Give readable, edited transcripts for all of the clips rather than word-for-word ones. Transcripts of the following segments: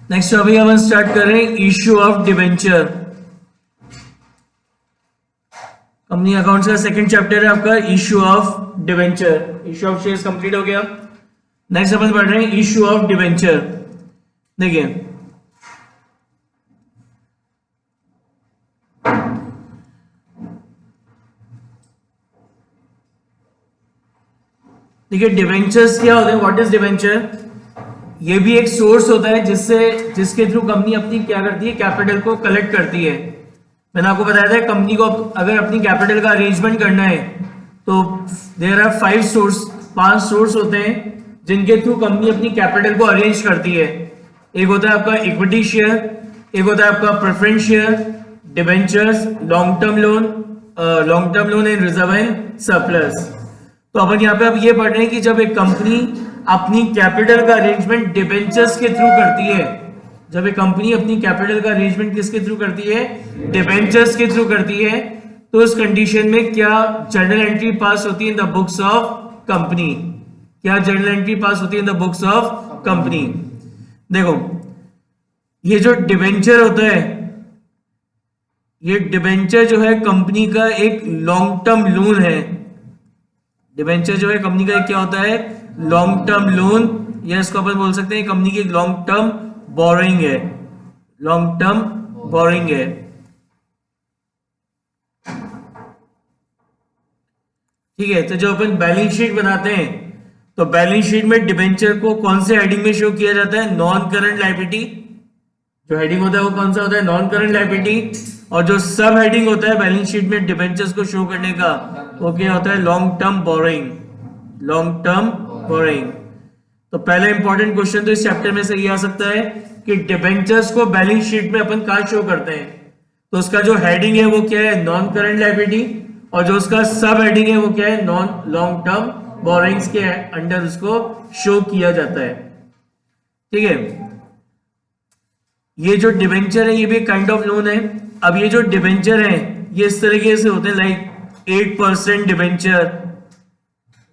Next अभी हम start कर रहे हैं issue of debenture. Company accounts का सेकंड चैप्टर है आपका issue of debenture. Issue of shares complete हो गया। नेक्स्ट अपन पढ़ रहे हैं इश्यू ऑफ डिवेंचर। देखिए डिवेंचर्स क्या होते हैं, व्हाट इज डिवेंचर। ये भी एक सोर्स होता है जिसके थ्रू कंपनी अपनी क्या करती है, कैपिटल को कलेक्ट करती है। मैंने आपको बताया था कंपनी को अगर अपनी कैपिटल का अरेंजमेंट करना है तो देयर आर 5 सोर्स होते हैं जिनके थ्रू कंपनी अपनी कैपिटल को अरेंज करती है। एक होता है आपका इक्विटी शेयर, एक होता है आपका preference share, debentures, long term loan and reserve and surplus. तो अपन यहाँ पे अब ये पढ़ रहे हैं कि जब एक कंपनी अपनी कैपिटल का अरेंजमेंट डिबेंचर्स के थ्रू करती है, जब एक कंपनी अपनी कैपिटल का अरेंजमेंट किसके थ्रू करती है, डिबेंचर्स के थ्रू करती है, तो उस कंडीशन में क्या जर्नल एंट्री पास होती है इन द बुक्स ऑफ कंपनी। क्या जर्नल एंट्री पास होती है इन द बुक्स ऑफ कंपनी। देखो ये जो डिबेंचर होता है, ये डिबेंचर जो है कंपनी का एक लॉन्ग टर्म लोन है। डिबेंचर जो है कंपनी का एक क्या होता है, लॉन्ग टर्म लोन, या इसको अपन बोल सकते हैं कंपनी की एक लॉन्ग टर्म बोरोइंग है। लॉन्ग टर्म बोरोइंग है, ठीक है। तो जो अपन बैलेंस शीट बनाते हैं तो बैलेंस शीट में डिबेंचर को कौन से हेडिंग में शो किया जाता है, नॉन करंट लायबिलिटी। जो हेडिंग होता है वो कौन सा होता है, नॉन करंट लायबिलिटी। और जो सब हेडिंग होता है बैलेंस शीट में डिबेंचर्स को शो करने का वो क्या होता है, long term borrowing. Long term borrowing. तो पहला इंपॉर्टेंट क्वेश्चन तो इस चैप्टर में से ये आ सकता है कि डिबेंचर्स को बैलेंस शीट में अपन कहां शो करते हैं। तो उसका जो हेडिंग है वो क्या है, नॉन करंट लायबिलिटी, और जो उसका सब हेडिंग है वो क्या है, नॉन लॉन्ग टर्म बोरोइंग्स के अंडर उसको शो किया जाता है, ठीक है। ये जो डिबेंचर है ये भी काइंड ऑफ लोन है। अब ये जो डिबेंचर है ये इस तरीके से होते हैं, लाइक 8% डिबेंचर,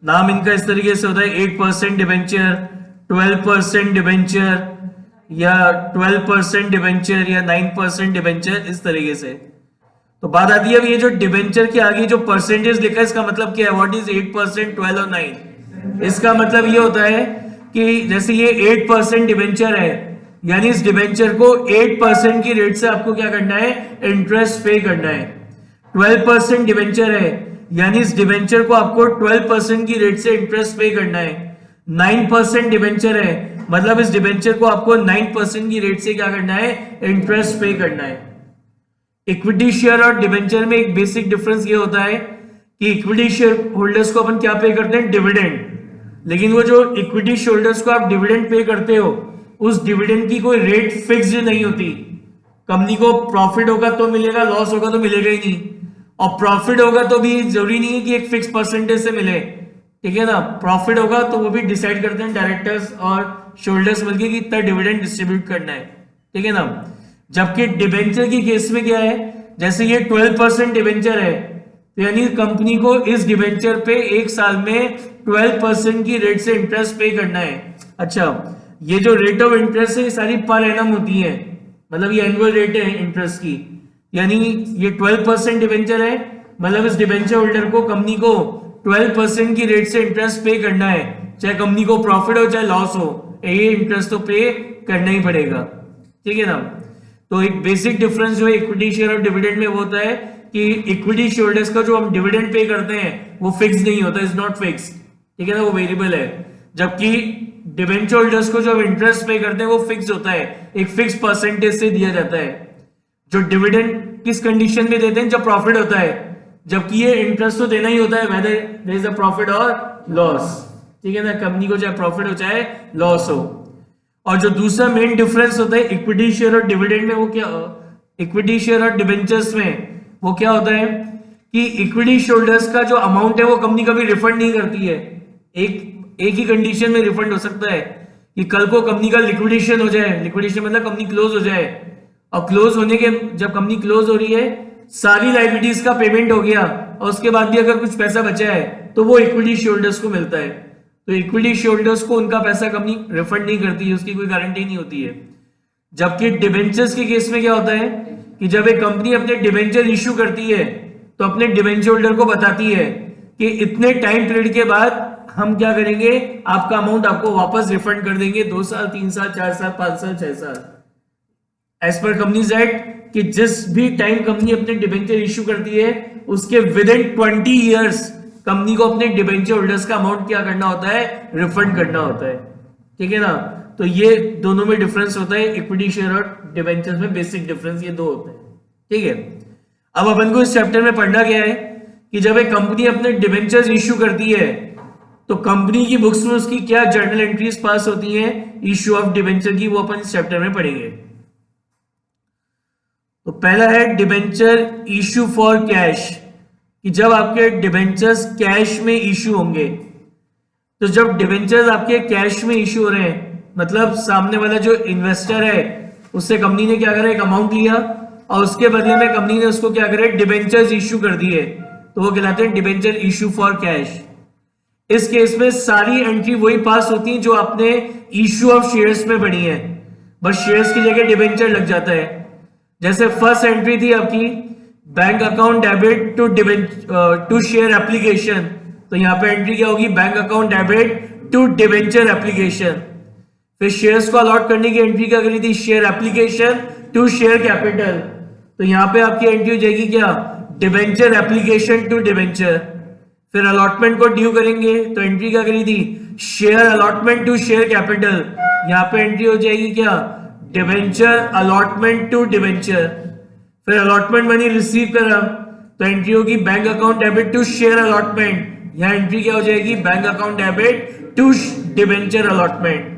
नाम इनका इस तरीके से होता है 8% डिबेंचर, 12% डिबेंचर, या 12% डिबेंचर, या 9% डिबेंचर, इस तरीके से। तो बात आती है अब ये जो डिबेंचर के आगे जो परसेंटेज लिखा है इसका मतलब क्या है, व्हाट इज 8%, 12 और 9। इसका मतलब ये होता है कि जैसे ये 8% डिबेंचर है, यानी इस डिबेंचर को 8% की रेट से आपको क्या करना है, इंटरेस्ट पे करना है। 12% डिबेंचर है, यानी इस डिबेंचर को आपको 12% की रेट से इंटरेस्ट पे करना है। 9% डिबेंचर है, मतलब इस डिबेंचर को आपको 9% की रेट से क्या करना है, इंटरेस्ट पे करना है। इक्विटी शेयर और डिबेंचर में एक बेसिक डिफरेंस ये होता है कि इक्विटी शेयर होल्डर्स को अपन क्या पे करते हैं, डिविडेंड। लेकिन वो जो इक्विटी शेयर होल्डर्स को आप डिविडेंड पे करते हो उस डिविडेंड की कोई रेट फिक्स्ड नहीं होती। कंपनी को प्रॉफिट होगा तो मिलेगा, लॉस होगा तो मिलेगा ही नहीं। और प्रॉफिट होगा तो भी जरूरी नहीं है कि एक फिक्स परसेंटेज से मिले, ठीक है ना। प्रॉफिट होगा तो वो भी डिसाइड करते हैं डायरेक्टर्स और शेयरहोल्डर्स मिलकर कि इतना डिविडेंड डिस्ट्रीब्यूट करना है, ठीक है ना। जबकि डिबेंचर की केस में क्या है, जैसे ये 12% डिबेंचर है तो यानी कंपनी को इस डिबेंचर पे एक साल में 12% की रेट से इंटरेस्ट पे करना है। अच्छा, ये जो रेट ऑफ इंटरेस्ट है ये सारी पर एनम होती है, मतलब ये एनुअल रेट है इंटरेस्ट की। यानी ये 12% डिबेंचर है, मतलब इस डिबेंचर होल्डर को कंपनी को 12% की रेट से इंटरेस्ट पे करना है, चाहे कंपनी को प्रॉफिट हो चाहे लॉस हो, ये इंटरेस्ट तो पे करना ही पड़ेगा, ठीक है ना। तो एक बेसिक डिफरेंस जो है इक्विटी शेयर और डिविडेंड में वो होता है कि इक्विटी शेयरहोल्डर्स का जो हम डिविडेंड पे करते हैं वो फिक्स नहीं होता, इज नॉट फिक्स, ठीक है ना, वो वेरिएबल है। जबकि डिबेंचर होल्डर्स को जो इंटरेस्ट पे करते हैं वो फिक्स होता है, एक फिक्स परसेंटेज से दिया जाता है। जो डिविडेंड किस कंडीशन में देते हैं, जब प्रॉफिट होता है, जबकि ये इंटरेस्ट तो देना ही होता है whether there is a profit और लॉस, ठीक है ना। कंपनी को चाहे प्रॉफिट हो चाहे लॉस हो। और जो दूसरा मेन डिफरेंस होता है इक्विटी शेयर और डिविडेंड में, वो क्या, इक्विटी शेयर और डिबेंचर्स में वो क्या होता है कि इक्विटी शेयरहोल्डर्स का जो अमाउंट है वो कंपनी कभी रिफंड नहीं करती है। एक ही कंडीशन में रिफंड हो सकता है कि कल को कंपनी का लिक्विडेशन हो जाए, लिक्विडेशन मतलब कंपनी क्लोज हो जाए, और क्लोज होने के जब कंपनी क्लोज हो रही है सारी लायबिलिटीज का पेमेंट हो गया और उसके बाद भी अगर कुछ पैसा बचा है तो वो इक्विटी शेयरहोल्डर्स को मिलता है। तो इक्विटी शेयरहोल्डर्स को उनका पैसा कंपनी रिफंड नहीं करती है, उसकी कोई गारंटी नहीं होती है। जबकि डिबेंचर्स के केस में क्या होता है कि जब एक कंपनी अपने डिबेंचर इश्यू करती है तो अपने डिबेंचर होल्डर को बताती है कि इतने टाइम पीरियड के बाद हम क्या करेंगे, आपका अमाउंट आपको वापस रिफंड कर देंगे, 2 साल 3 साल 4 साल 5 साल 6 साल, एज पर कंपनीज एक्ट, कि जिस भी टाइम कंपनी अपने डिबेंचर इश्यू करती है उसके विद इन 20 ईयर्स कंपनी को अपने डिबेंचर होल्डर्स का अमाउंट क्या करना होता है, रिफंड करना होता है। ठीक है ना, तो ये दोनों में डिफरेंस होता है, इक्विटी शेयर और डिबेंचर्स में बेसिक डिफरेंस ये दो होते हैं। ठीक है, अब अपन को इस चैप्टर में पढ़ना क्या है कि जब एक कंपनी अपने डिबेंचर्स इश्यू करती है तो कंपनी की बुक्स में उसकी क्या जर्नल एंट्रीज पास होती हैं इश्यू ऑफ डिबेंचर की, वो अपन इस चैप्टर में पढ़ेंगे। तो पहला है डिबेंचर इश्यू फॉर कैश, कि जब आपके डिबेंचर्स कैश में इश्यू होंगे, तो जब डिबेंचर्स आपके कैश में इश्यू हो रहे हैं, मतलब सामने वाला जो इन्वेस्टर है उससे कंपनी ने क्या करा, एक अमाउंट लिया और उसके बदले में कंपनी ने उसको क्या करे, डिबेंचर्स इश्यू कर दिए, तो वो कहलाते हैं डिबेंचर इश्यू फॉर कैश। इस केस में सारी एंट्री वही पास होती है जो आपने इश्यू ऑफ शेयर्स में पढ़ी है, बस शेयर्स की जगह डिबेंचर लग जाता है। जैसे फर्स्ट एंट्री थी आपकी bank account debit to share application, तो यहां पे एंट्री क्या होगी, bank account debit to debenture application. फिर शेयर्स को अलॉट करने की एंट्री क्या करी थी, share application to share capital, तो यहां पे आपकी एंट्री हो जाएगी क्या, डिबेंचर एप्लीकेशन टू डिबेंचर। फिर अलॉटमेंट को ड्यू करेंगे तो एंट्री क्या करी थी, share allotment to share capital, यहां पे एंट्री हो जाएगी क्या, डिबेंचर अलॉटमेंट टू डिबेंचर। फिर अलॉटमेंट मनी रिसीव करा तो एंट्री होगी bank account debit to share allotment, यहां एंट्री क्या हो जाएगी, bank account debit to debenture allotment.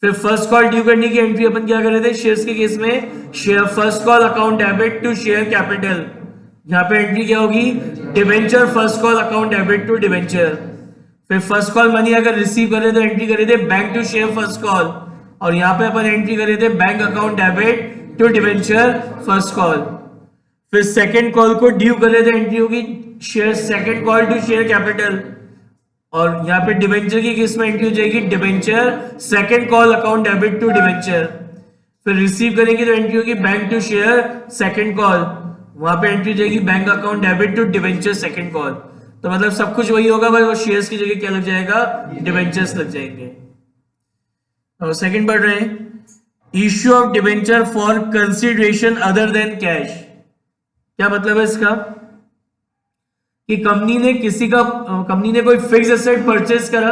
फिर फर्स्ट कॉल ड्यू करने की एंट्री अपन क्या कर रहे थे शेयर्स के केस में, share first call account debit to share capital, यहां पे एंट्री क्या होगी, debenture first call account debit to debenture. फिर फर्स्ट कॉल मनी अगर रिसीव कर रहे तो एंट्री करे थे bank to share first call, और यहां पे अपन एंट्री करे थे bank account debit to debenture first call. फिर सेकंड कॉल को ड्यू कर रहे थे, एंट्री होगी share second call to share capital, और यहां पे डिबेंचर की केस में एंट्री हो जाएगी debenture second call account debit to debenture. फिर रिसीव करेंगे तो एंट्री होगी bank to share second call, वहां पे एंट्री जाएगी bank account debit to debenture second call. तो मतलब सब कुछ वही होगा, बस वो शेयर्स की जगह क्या लग जाएगा, डिबेंचर्स लग जाएंगे। और सेकंड पढ़ रहे हैं, issue of debenture for consideration other than cash. क्या मतलब है इसका, कि कंपनी ने कोई फिक्स एसेट परचेज करा,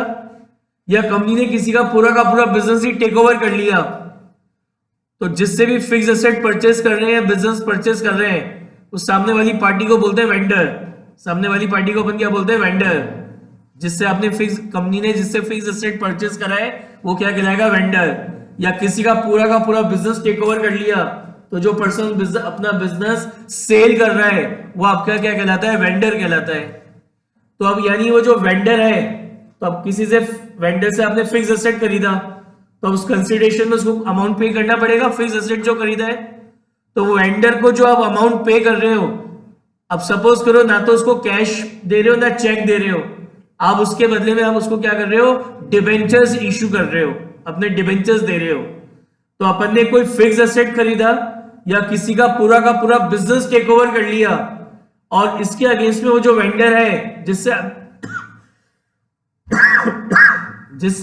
या कंपनी ने किसी का पूरा बिजनेस ही टेक ओवर कर लिया, तो जिससे भी फिक्स एसेट परचेज कर रहे हैं, बिजनेस परचेज कर रहे हैं, उस सामने वाली पार्टी को बोलते हैं वेंडर। सामने वाली पार्टी को अपन क्या बोलते हैं, वेंडर। जिससे आपने कंपनी ने जिससे फिक्स एसेट परचेज करा है वो क्या कहलाएगा, वेंडर। या किसी का पूरा बिजनेस टेक ओवर कर लिया, तो जो पर्सन अपना बिजनेस सेल कर रहा है वो आपका क्या कहलाता है, वेंडर कहलाता है। तो अब यानी वो जो वेंडर है, तो अब किसी से वेंडर से आपने फिक्स एसेट खरीदा, तो उस कंसिडरेशन में उसको अमाउंट पे करना पड़ेगा, फिक्स एसेट जो खरीदा है। तो वो वेंडर को जो आप अमाउंट पे कर रहे हो, अब सपोज करो ना तो उसको कैश दे रहे हो ना चेक दे रहे हो, आप उसके बदले में आप उसको क्या कर रहे हो, डिबेंचर्स इश्यू कर रहे हो, अपने डिबेंचर्स दे रहे हो। तो अपन ने कोई फिक्स एसेट खरीदा या किसी का पूरा बिजनेस टेक ओवर कर लिया, और इसके अगेंस्ट में वो जो वेंडर है जिससे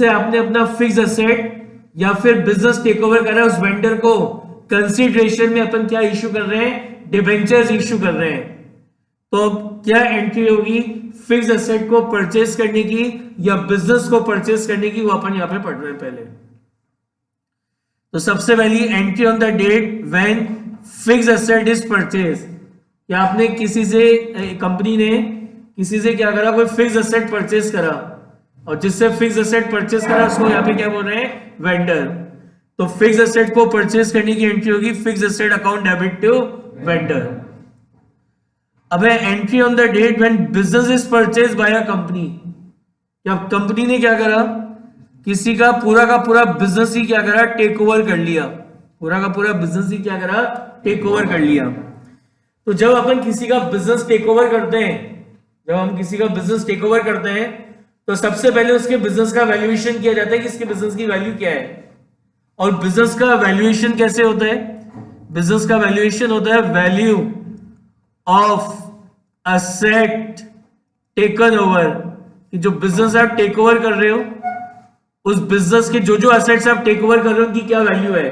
आपने अपना फिक्स एसेट या फिर बिजनेस टेक ओवर करा, उस वेंडर को कंसिडरेशन में अपन क्या इश्यू कर रहे हैं, डिबेंचर्स इश्यू कर रहे हैं। तो क्या एंट्री होगी, फिक्स एसेट को परचेज करने की या बिजनेस को परचेज करने की, वो अपन यहां पे पढ़ रहे हैं पहले। तो सबसे पहली entry on the date when fix asset is purchase, या आपने किसी से, कंपनी ने किसी से क्या करा, कोई फिक्स एसेट परचेज करा, और जिससे फिक्स एसेट परचेज करा उसको यहाँ पे क्या बोल रहे हैं, वेंडर। तो फिक्स एसेट को परचेज करने की एंट्री होगी fix asset account debit to vendor. अब है entry on the date when business is purchase by a company, या कंपनी ने क्या करा, किसी का पूरा बिजनेस ही क्या करा, टेक ओवर कर लिया, पूरा बिजनेस ही क्या करा, टेक ओवर कर लिया। तो जब अपन किसी का बिजनेस टेक ओवर करते हैं, जब हम किसी का बिजनेस टेक ओवर करते हैं, तो सबसे पहले उसके बिजनेस का वैल्यूएशन किया जाता है कि इसके बिजनेस की वैल्यू क्या है, और बिजनेस का वैल्यूएशन कैसे होता है? बिजनेस का वैल्यूएशन होता है value of asset taken over, कि जो बिजनेस आप टेक ओवर कर रहे हो, उस बिजनेस के जो जो असेट्स आप टेक ओवर कर रहे हो उनकी क्या वैल्यू है।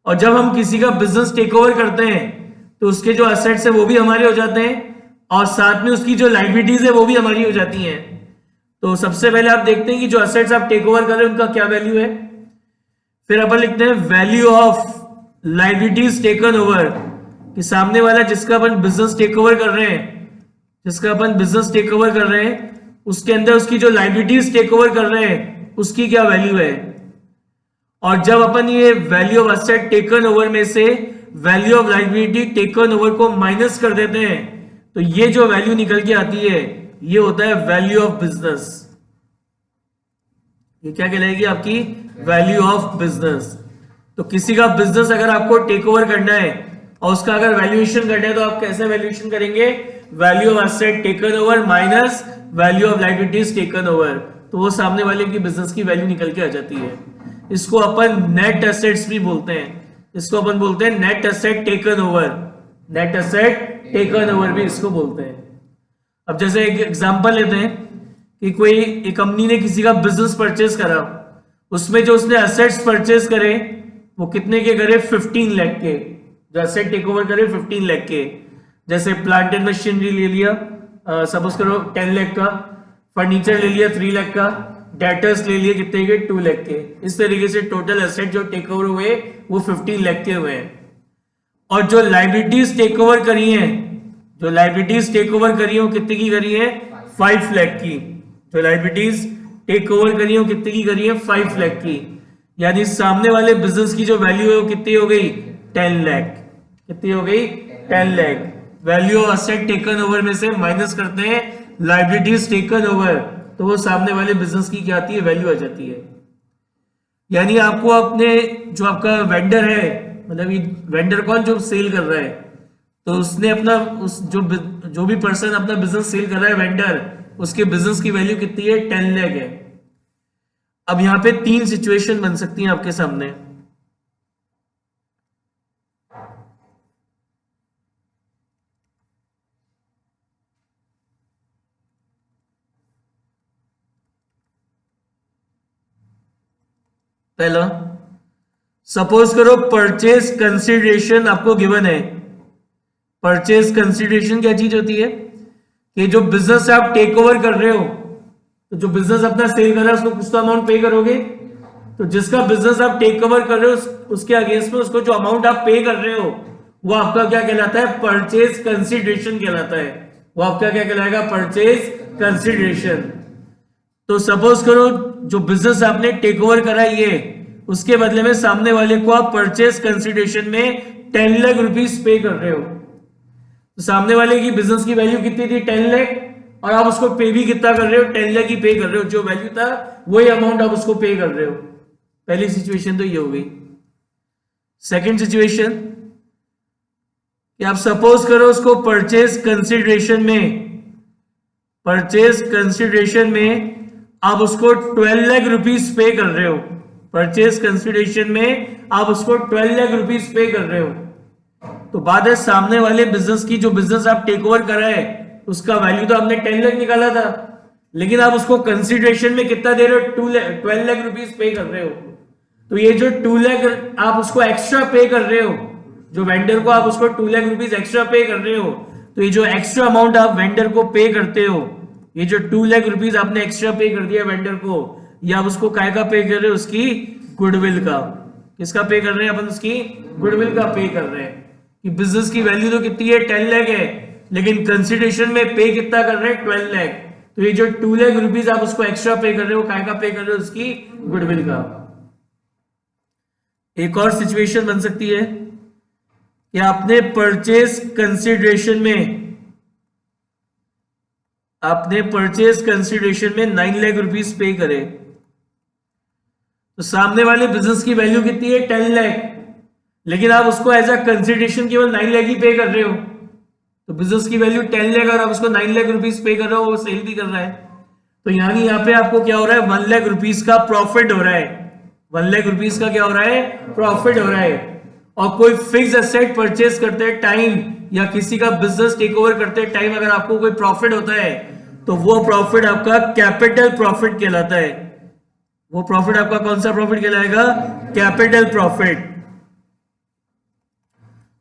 और जब हम किसी का बिजनेस टेक ओवर करते हैं तो उसके जो असेट्स है वो भी हमारे हो जाते हैं और साथ में उसकी जो लाइबिलिटीज है वो भी हमारी हो जाती हैं। तो सबसे पहले आप देखते हैं कि जो असेट्स आप टेक ओवर कर रहे हैं उनका क्या वैल्यू है। फिर अपन लिखते हैं value of liabilities taken over, कि सामने वाला जिसका अपन बिजनेस टेक ओवर कर रहे हैं, जिसका अपन बिजनेस टेक ओवर कर रहे हैं उसके अंदर उसकी जो लाइबिलिटीज टेक ओवर कर रहे हैं उसकी क्या वैल्यू है। और जब अपन ये value of asset taken over में से value of liability taken over को माइनस कर देते हैं तो ये जो वैल्यू निकल के आती है ये होता है वैल्यू ऑफ बिजनेस। ये क्या कहलाएगी? आपकी वैल्यू ऑफ बिजनेस। तो किसी का बिजनेस अगर आपको टेक ओवर करना है और उसका अगर वैल्यूएशन करना है तो आप कैसे वैल्यूएशन करेंगे? Value of asset taken over minus value of liabilities taken over, तो वो सामने वाले की बिजनेस की वैल्यू निकल के आ जाती है। इसको अपन नेट एसेट्स भी बोलते हैं, इसको अपन बोलते हैं net asset taken over, net asset taken over भी इसको बोलते हैं। अब जैसे एक एग्जांपल लेते हैं कि कोई एक कंपनी ने किसी का बिजनेस परचेज करा, उसमें जो उसने एसेट्स परचेज करे वो कितने के करे? 15 लाख के। जो एसेट टेक ओवर करे 15 लाख के। जैसे प्लांट एंड मशीनरी ले लिया, सपोज करो 10 लाख का, फर्नीचर ले लिया 3 लाख का, डेटर्स ले लिए कितने के? 2 लाख के। इस तरीके से टोटल एसेट जो टेक ओवर हुए वो 15 लाख के हुए हैं। और जो लाइबिलिटीज टेक ओवर करी हैं, जो लाइबिलिटीज टेक ओवर करी है वो कितने की करी है? 5 लाख की। जो लाइबिलिटीज टेक ओवर करी है वो कितने की करी है? 5 लाख की। यानी सामने वाले बिजनेस की जो वैल्यू है वो कितनी हो गई? 10 लाख। कितनी हो गई? 10 lakh. Value of asset taken over में से माइनस करते हैं लाइबिलिटीज टेकन ओवर, तो वो सामने वाले बिजनेस की क्या आती है? वैल्यू आ जाती है। यानी आपको अपने जो आपका वेंडर है, मतलब वेंडर कौन? जो सेल कर रहा है, तो उसने अपना उस जो भी पर्सन अपना बिजनेस सेल कर रहा है, वेंडर, उसके बिजनेस की वैल्यू कितनी है? 10 लाख है। अब यहां पे 3 सिचुएशन बन सकती हैं आपके सामने। पहला, सपोज करो परचेज कंसिडरेशन आपको गिवन है। परचेज कंसिडरेशन क्या चीज होती है? कि जो बिजनेस आप टेक ओवर कर रहे हो, तो जो बिजनेस अपना सेल कर रहा है उसको कुछ तो अमाउंट पे करोगे। तो जिसका बिजनेस आप टेक ओवर कर रहे हो उसके अगेंस्ट में उसको जो अमाउंट आप पे कर रहे हो वो आपका क्या कहलाता है? परचेज कंसिडरेशन कहलाता है। वो आपका क्या कहलाएगा? Purchase consideration. तो सपोज करो जो बिजनेस आपने टेक ओवर करा ये, उसके बदले में सामने वाले को आप परचेज कंसिडरेशन में 10 लाख रुपीस पे कर रहे हो। तो सामने वाले की बिजनेस की वैल्यू कितनी थी? 10 लाख, और आप उसको पे भी कितना कर रहे हो? 10 लाख ही पे कर रहे हो। जो वैल्यू था वही अमाउंट आप उसको पे कर रहे हो। पहली सिचुएशन तो ये हो गई। सेकंड सिचुएशन कि आप सपोज करो उसको परचेज कंसिडरेशन में आप उसको 12 लाख रुपीस पे कर रहे हो। परचेज कंसिडरेशन में आप उसको 12 लाख रुपीस पे कर रहे हो। तो बात है सामने वाले बिजनेस की, जो बिजनेस आप टेक ओवर कर रहे हैं उसका वैल्यू तो आपने 10 लाख निकाला था, लेकिन आप उसको कंसिडरेशन में कितना दे रहे हो? 12 लाख रुपीस पे कर रहे हो। तो ये जो 2 लाख आप उसको एक्स्ट्रा पे कर रहे हो, जो वेंडर को आप उसको 2 लाख रुपीस एक्स्ट्रा पे कर रहे हो, तो ये जो एक्स्ट्रा अमाउंट आप वेंडर को पे करते हो, ये जो 2 लाख रुपीस आपने एक्स्ट्रा पे कर दिया वेंडर को, ये आप उसको काय का पे कर रहे हो? उसकी गुडविल का। किसका पे कर रहे हैं अपन? उसकी गुडविल का पे कर रहे हैं। कि बिजनेस की वैल्यू तो कितनी है? 10 लाख है, लेकिन कंसिडरेशन में पे कितना कर रहे हैं? 12 लाख। तो ये जो 2 लाख रुपीस आप उसको एक्स्ट्रा पे कर रहे हो, काय का पे कर रहे हो? उसकी गुडविल का। एक और सिचुएशन बन सकती है कि आपने परचेज कंसिडरेशन में 9 लाख रुपीस पे करे। तो सामने वाले बिजनेस की वैल्यू कितनी है? 10 लाख, लेकिन आप उसको एज अ कंसिडरेशन केवल 9 लाख ही पे कर रहे हो। तो बिजनेस की वैल्यू 10 लाख और आप उसको 9 लाख रुपीस पे कर रहे हो, वो सेल भी कर रहा है। तो यानी यहाँ पे आपको क्या हो रहा है? 1 लाख रुपीस का प्रॉफिट हो रहा है। 1,00,000 रुपीज का क्या हो रहा है, प्रॉफिट हो रहा है। और कोई फिक्स एसेट परचेज करते टाइम या किसी का बिजनेस टेक ओवर करते टाइम अगर आपको कोई प्रॉफिट होता है तो वो प्रॉफिट आपका कैपिटल प्रॉफिट कहलाता है। वो प्रॉफिट आपका कौन सा प्रॉफिट कहलाएगा, कैपिटल प्रॉफिट।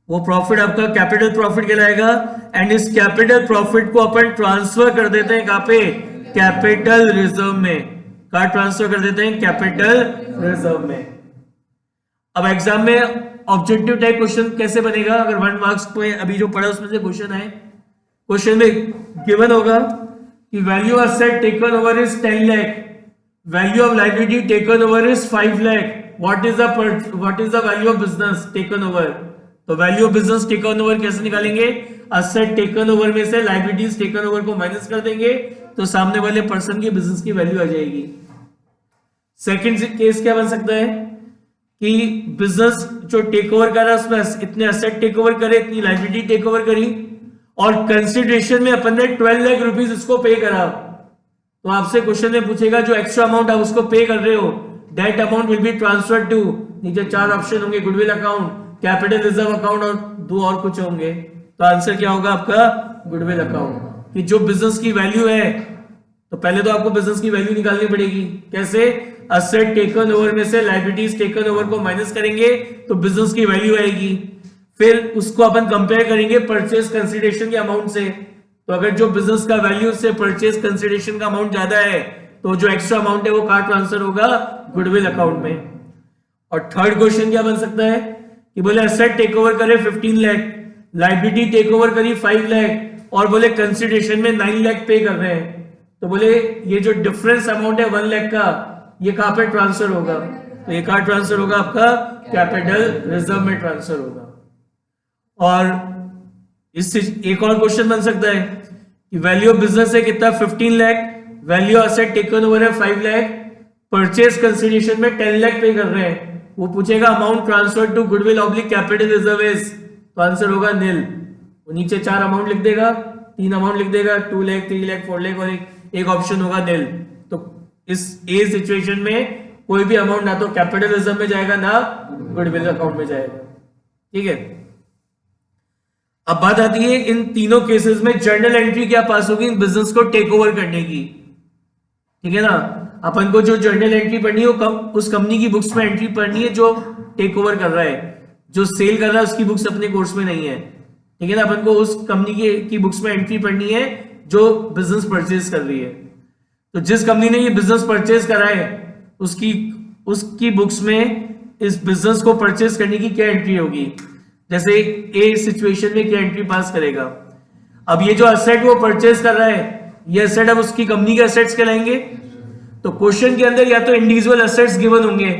वो प्रॉफिट आपका कैपिटल प्रॉफिट कहलाएगा। एंड इस कैपिटल प्रॉफिट को अपन ट्रांसफर कर देते हैं कहां पे, कैपिटल रिजर्व में। कहां ट्रांसफर कर देते हैं, कैपिटल रिजर्व में। अब एग्जाम में ऑब्जेक्टिव टाइप क्वेश्चन कैसे बनेगा, अगर 1 मार्क्स पे अभी जो पढ़ा उसमें से क्वेश्चन है, क्वेश्चन में गिवन होगा कि value of asset taken over is 10 lakh, value of liability taken over is 5 lakh, what is the value of business taken over. तो value of business taken over कैसे निकालेंगे, एसेट टेकन ओवर में से liabilities taken over को minus कर देंगे तो सामने वाले पर्सन की बिजनेस की वैल्यू आ जाएगी। सेकंड केस क्या बन सकता है कि बिजनेस जो टेक ओवर कर रहा है उसमें इतने एसेट टेक ओवर करे, इतनी लायबिलिटी टेक ओवर करी और कंसिडरेशन में अपन ने 12 लाख रुपीज उसको पे करा। तो आपसे क्वेश्चन में पूछेगा जो एक्स्ट्रा अमाउंट आप उसको पे कर रहे हो, that amount will be transfer to, नीचे 4 ऑप्शन होंगे, goodwill account, capital reserve account और 2 और कुछ होंगे। तो आंसर क्या होगा आपका, गुडविल अकाउंट। कि जो बिजनेस की वैल्यू है, तो पहले तो आपको बिजनेस की वैल्यू निकालनी पड़ेगी। कैसे, एसेट टेकन ओवर में से लायबिलिटीज टेकन ओवर को माइनस करेंगे तो बिजनेस की वैल्यू आएगी। फिर उसको अपन कंपेयर करेंगे परचेज कंसिडरेशन के अमाउंट से। तो अगर जो बिजनेस का वैल्यू से परचेज कंसिडरेशन का अमाउंट ज्यादा है तो जो एक्स्ट्रा अमाउंट है वो कहां ट्रांसफर होगा, गुडविल अकाउंट में। और थर्ड क्वेश्चन क्या बन सकता है कि बोले एसेट टेक ओवर करे 15 लाख, लायबिलिटी टेक ओवर करी 5 लाख और बोले कंसिडरेशन में 9 लाख पे कर रहे हैं। तो बोले ये जो डिफरेंस अमाउंट है 1 लाख का, ये कहां पे ट्रांसफर होगा, तो ये कहां ट्रांसफर होगा, आपका कैपिटल रिजर्व में ट्रांसफर होगा। और इससे एक और क्वेश्चन बन सकता है कि वैल्यू ऑफ बिजनेस है कितना, 15 lakh, value of asset taken over है 5 लाख, परचेज कंसिडरेशन में 10 लाख पे कर रहे हैं। वो पूछेगा amount transfer to goodwill oblique capital reserve is, तो आंसर होगा नील। वो नीचे 4 अमाउंट लिख देगा, 3 अमाउंट लिख देगा, 2 लाख, 3 लाख, 4 लाख और एक ऑप्शन होगा नील। तो इस ए सिचुएशन में कोई भी अमाउंट ना तो कैपिटल रिजर्व में जाएगा ना गुडविल अकाउंट में जाएगा। ठीक है, अब बात आती है इन तीनों केसेस में जर्नल एंट्री क्या पास होगी इन बिजनेस को टेक ओवर करने की। ठीक है ना, अपन को जो जर्नल एंट्री पढ़नी है उस कंपनी की बुक्स में एंट्री पढ़नी है जो टेक ओवर कर रहा है। जो सेल कर रहा है उसकी बुक्स अपने कोर्स में नहीं है। ठीक है ना, अपन को उस कंपनी की बुक्स में एंट्री पढ़नी है जो बिजनेस परचेज कर रही है। तो जिस कंपनी ने ये बिजनेस परचेज करा है उसकी बुक्स में इस बिजनेस को परचेज करने की क्या एंट्री होगी। जैसे ए सिचुएशन में क्या एंट्री पास करेगा। अब ये जो एसेट वो परचेज कर रहा है, ये एसेट अब उसकी कंपनी के एसेट्स कहलाएंगे। तो क्वेश्चन के अंदर या तो इंडिविजुअल एसेट्स गिवन होंगे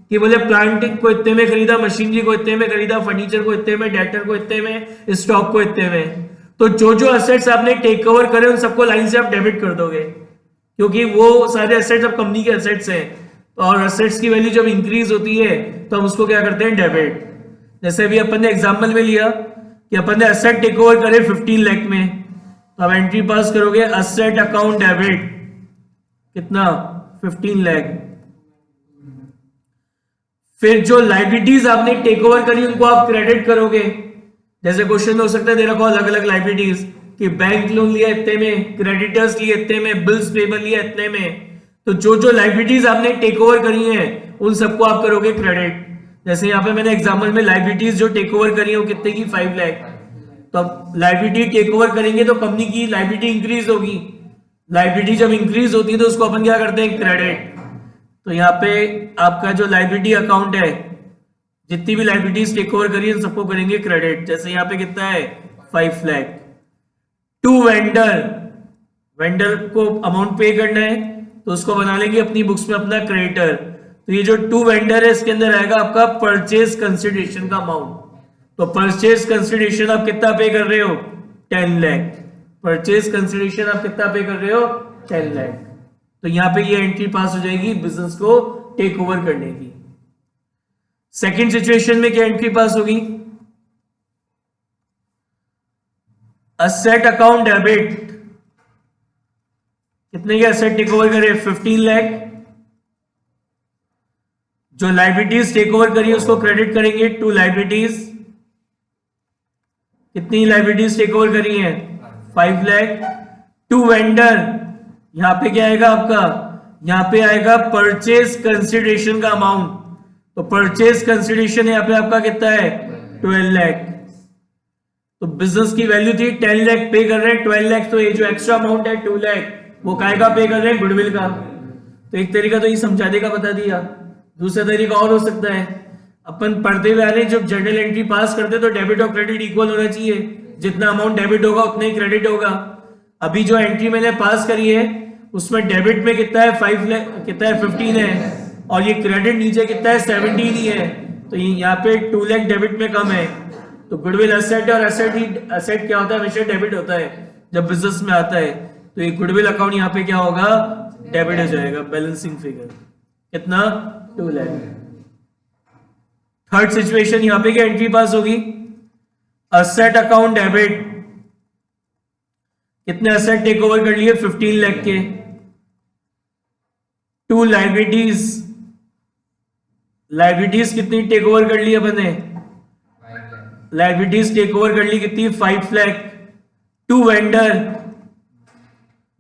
कि बोले प्लांट को इतने में खरीदा, मशीनरी को इतने में खरीदा, फर्नीचर को इतने में, डेटर को इतने में, स्टॉक को इतने में। तो जो जो एसेट्स आपने टेक ओवर करे उन सबको लाइन से आप डेबिट कर दोगे, क्योंकि वो सारे एसेट्स अब कंपनी के एसेट्स हैं। और एसेट्स की वैल्यू जब इंक्रीज होती है तो हम उसको क्या करते हैं, डेबिट। जैसे अभी अपन ने एग्जाम्पल में लिया कि अपन ने एसेट टेक ओवर करे 15 लाख में, तो अब एंट्री पास करोगे एसेट अकाउंट डेबिट कितना, 15 लाख। फिर जो लायबिलिटीज आपने टेक ओवर करी उनको आप क्रेडिट करोगे। जैसे क्वेश्चन में हो सकता है दे रखा हो अलग अलग लायबिलिटीज कि बैंक लोन लिया इतने में, क्रेडिटर्स लिए इतने में, बिल्स पेबल लिया इतने में। तो जो जो लायबिलिटीज आपने टेक ओवर करी हैं उन सबको आप करोगे क्रेडिट। जैसे यहाँ पे मैंने एग्जाम्पल में लायबिलिटीज जो टेक ओवर करी है वो कितने की, 5 लाख। तो अब लायबिलिटी टेक ओवर करेंगे तो कंपनी की लायबिलिटी इंक्रीज होगी। लायबिलिटी जब इंक्रीज होती है तो उसको अपन क्या करते हैं, क्रेडिट। तो यहाँ पे आपका जो लायबिलिटी अकाउंट है, जितनी भी लायबिलिटीज टेक ओवर करी है सबको करेंगे क्रेडिट। जैसे यहाँ पे कितना है, 5 लाख। टू वेंडर को अमाउंट पे करना है तो उसको बना लेंगे अपनी बुक्स में अपना क्रेडिटर। तो ये जो टू वेंडर है इसके अंदर आएगा आपका परचेज कंसिडरेशन का अमाउंट। तो परचेज कंसिडरेशन आप कितना पे कर रहे हो, 10 लाख। परचेज कंसिडरेशन आप कितना पे कर रहे हो, 10 लाख। तो यहां पे ये एंट्री पास हो जाएगी बिजनेस को टेक ओवर करने की। सेकंड सिचुएशन में क्या एंट्री पास होगी, एसेट अकाउंट डेबिट। कितने के एसेट टेक ओवर करे, 15 लाख। जो लाइबिलिटीज टेक ओवर करी उसको क्रेडिट करेंगे टू लाइबिलिटीज। कितनी लाइबिलिटीज टेक ओवर करी है? 5 लाख। टू वेंडर, यहां पे क्या आएगा आपका? यहां पे आएगा परचेज कंसिडरेशन का अमाउंट। तो परचेज कंसिडरेशन यहाँ पे आपका कितना है? 12 लाख। तो बिजनेस की वैल्यू थी 10 लाख, पे कर रहे हैं 12 लाख। तो ये जो एक्स्ट्रा अमाउंट है 2 लाख, वो कायगा पे कर रहे हैं? गुडविल का। तो एक तरीका तो ये समझाने का बता दिया। दूसरा तरीका और हो सकता है, अपन पढ़ते हुए आ रहे हैं, जब जर्नल एंट्री पास करते तो डेबिट और क्रेडिट इक्वल होना चाहिए। जितना अमाउंट डेबिट होगा उतना ही क्रेडिट होगा। अभी जो एंट्री मैंने पास करी है उसमें डेबिट में कितना है? 5 लाख, कितना है? 15 है। और ये क्रेडिट नीचे कितना है? 17 ही है। तो यहाँ पे 2 लाख डेबिट में कम है। तो गुडविल एसेट है, और एसेट क्या होता है? हमेशा डेबिट होता है जब बिजनेस में आता है। तो ये गुडविल अकाउंट यहाँ पे क्या होगा? डेबिट हो जाएगा। बैलेंसिंग फिगर कितना? 2 लाख। थर्ड सिचुएशन, यहाँ पे क्या एंट्री पास होगी? Asset account debit. कितने असेट टेक ओवर कर लिए? 15 लाख के। टू लाइबिलिटीज, लाइबिलिटीज कितनी टेक ओवर कर ली अपन ने? लाइबिलिटीज टेक ओवर कर ली कितनी? 5 लाख। टू वेंडर,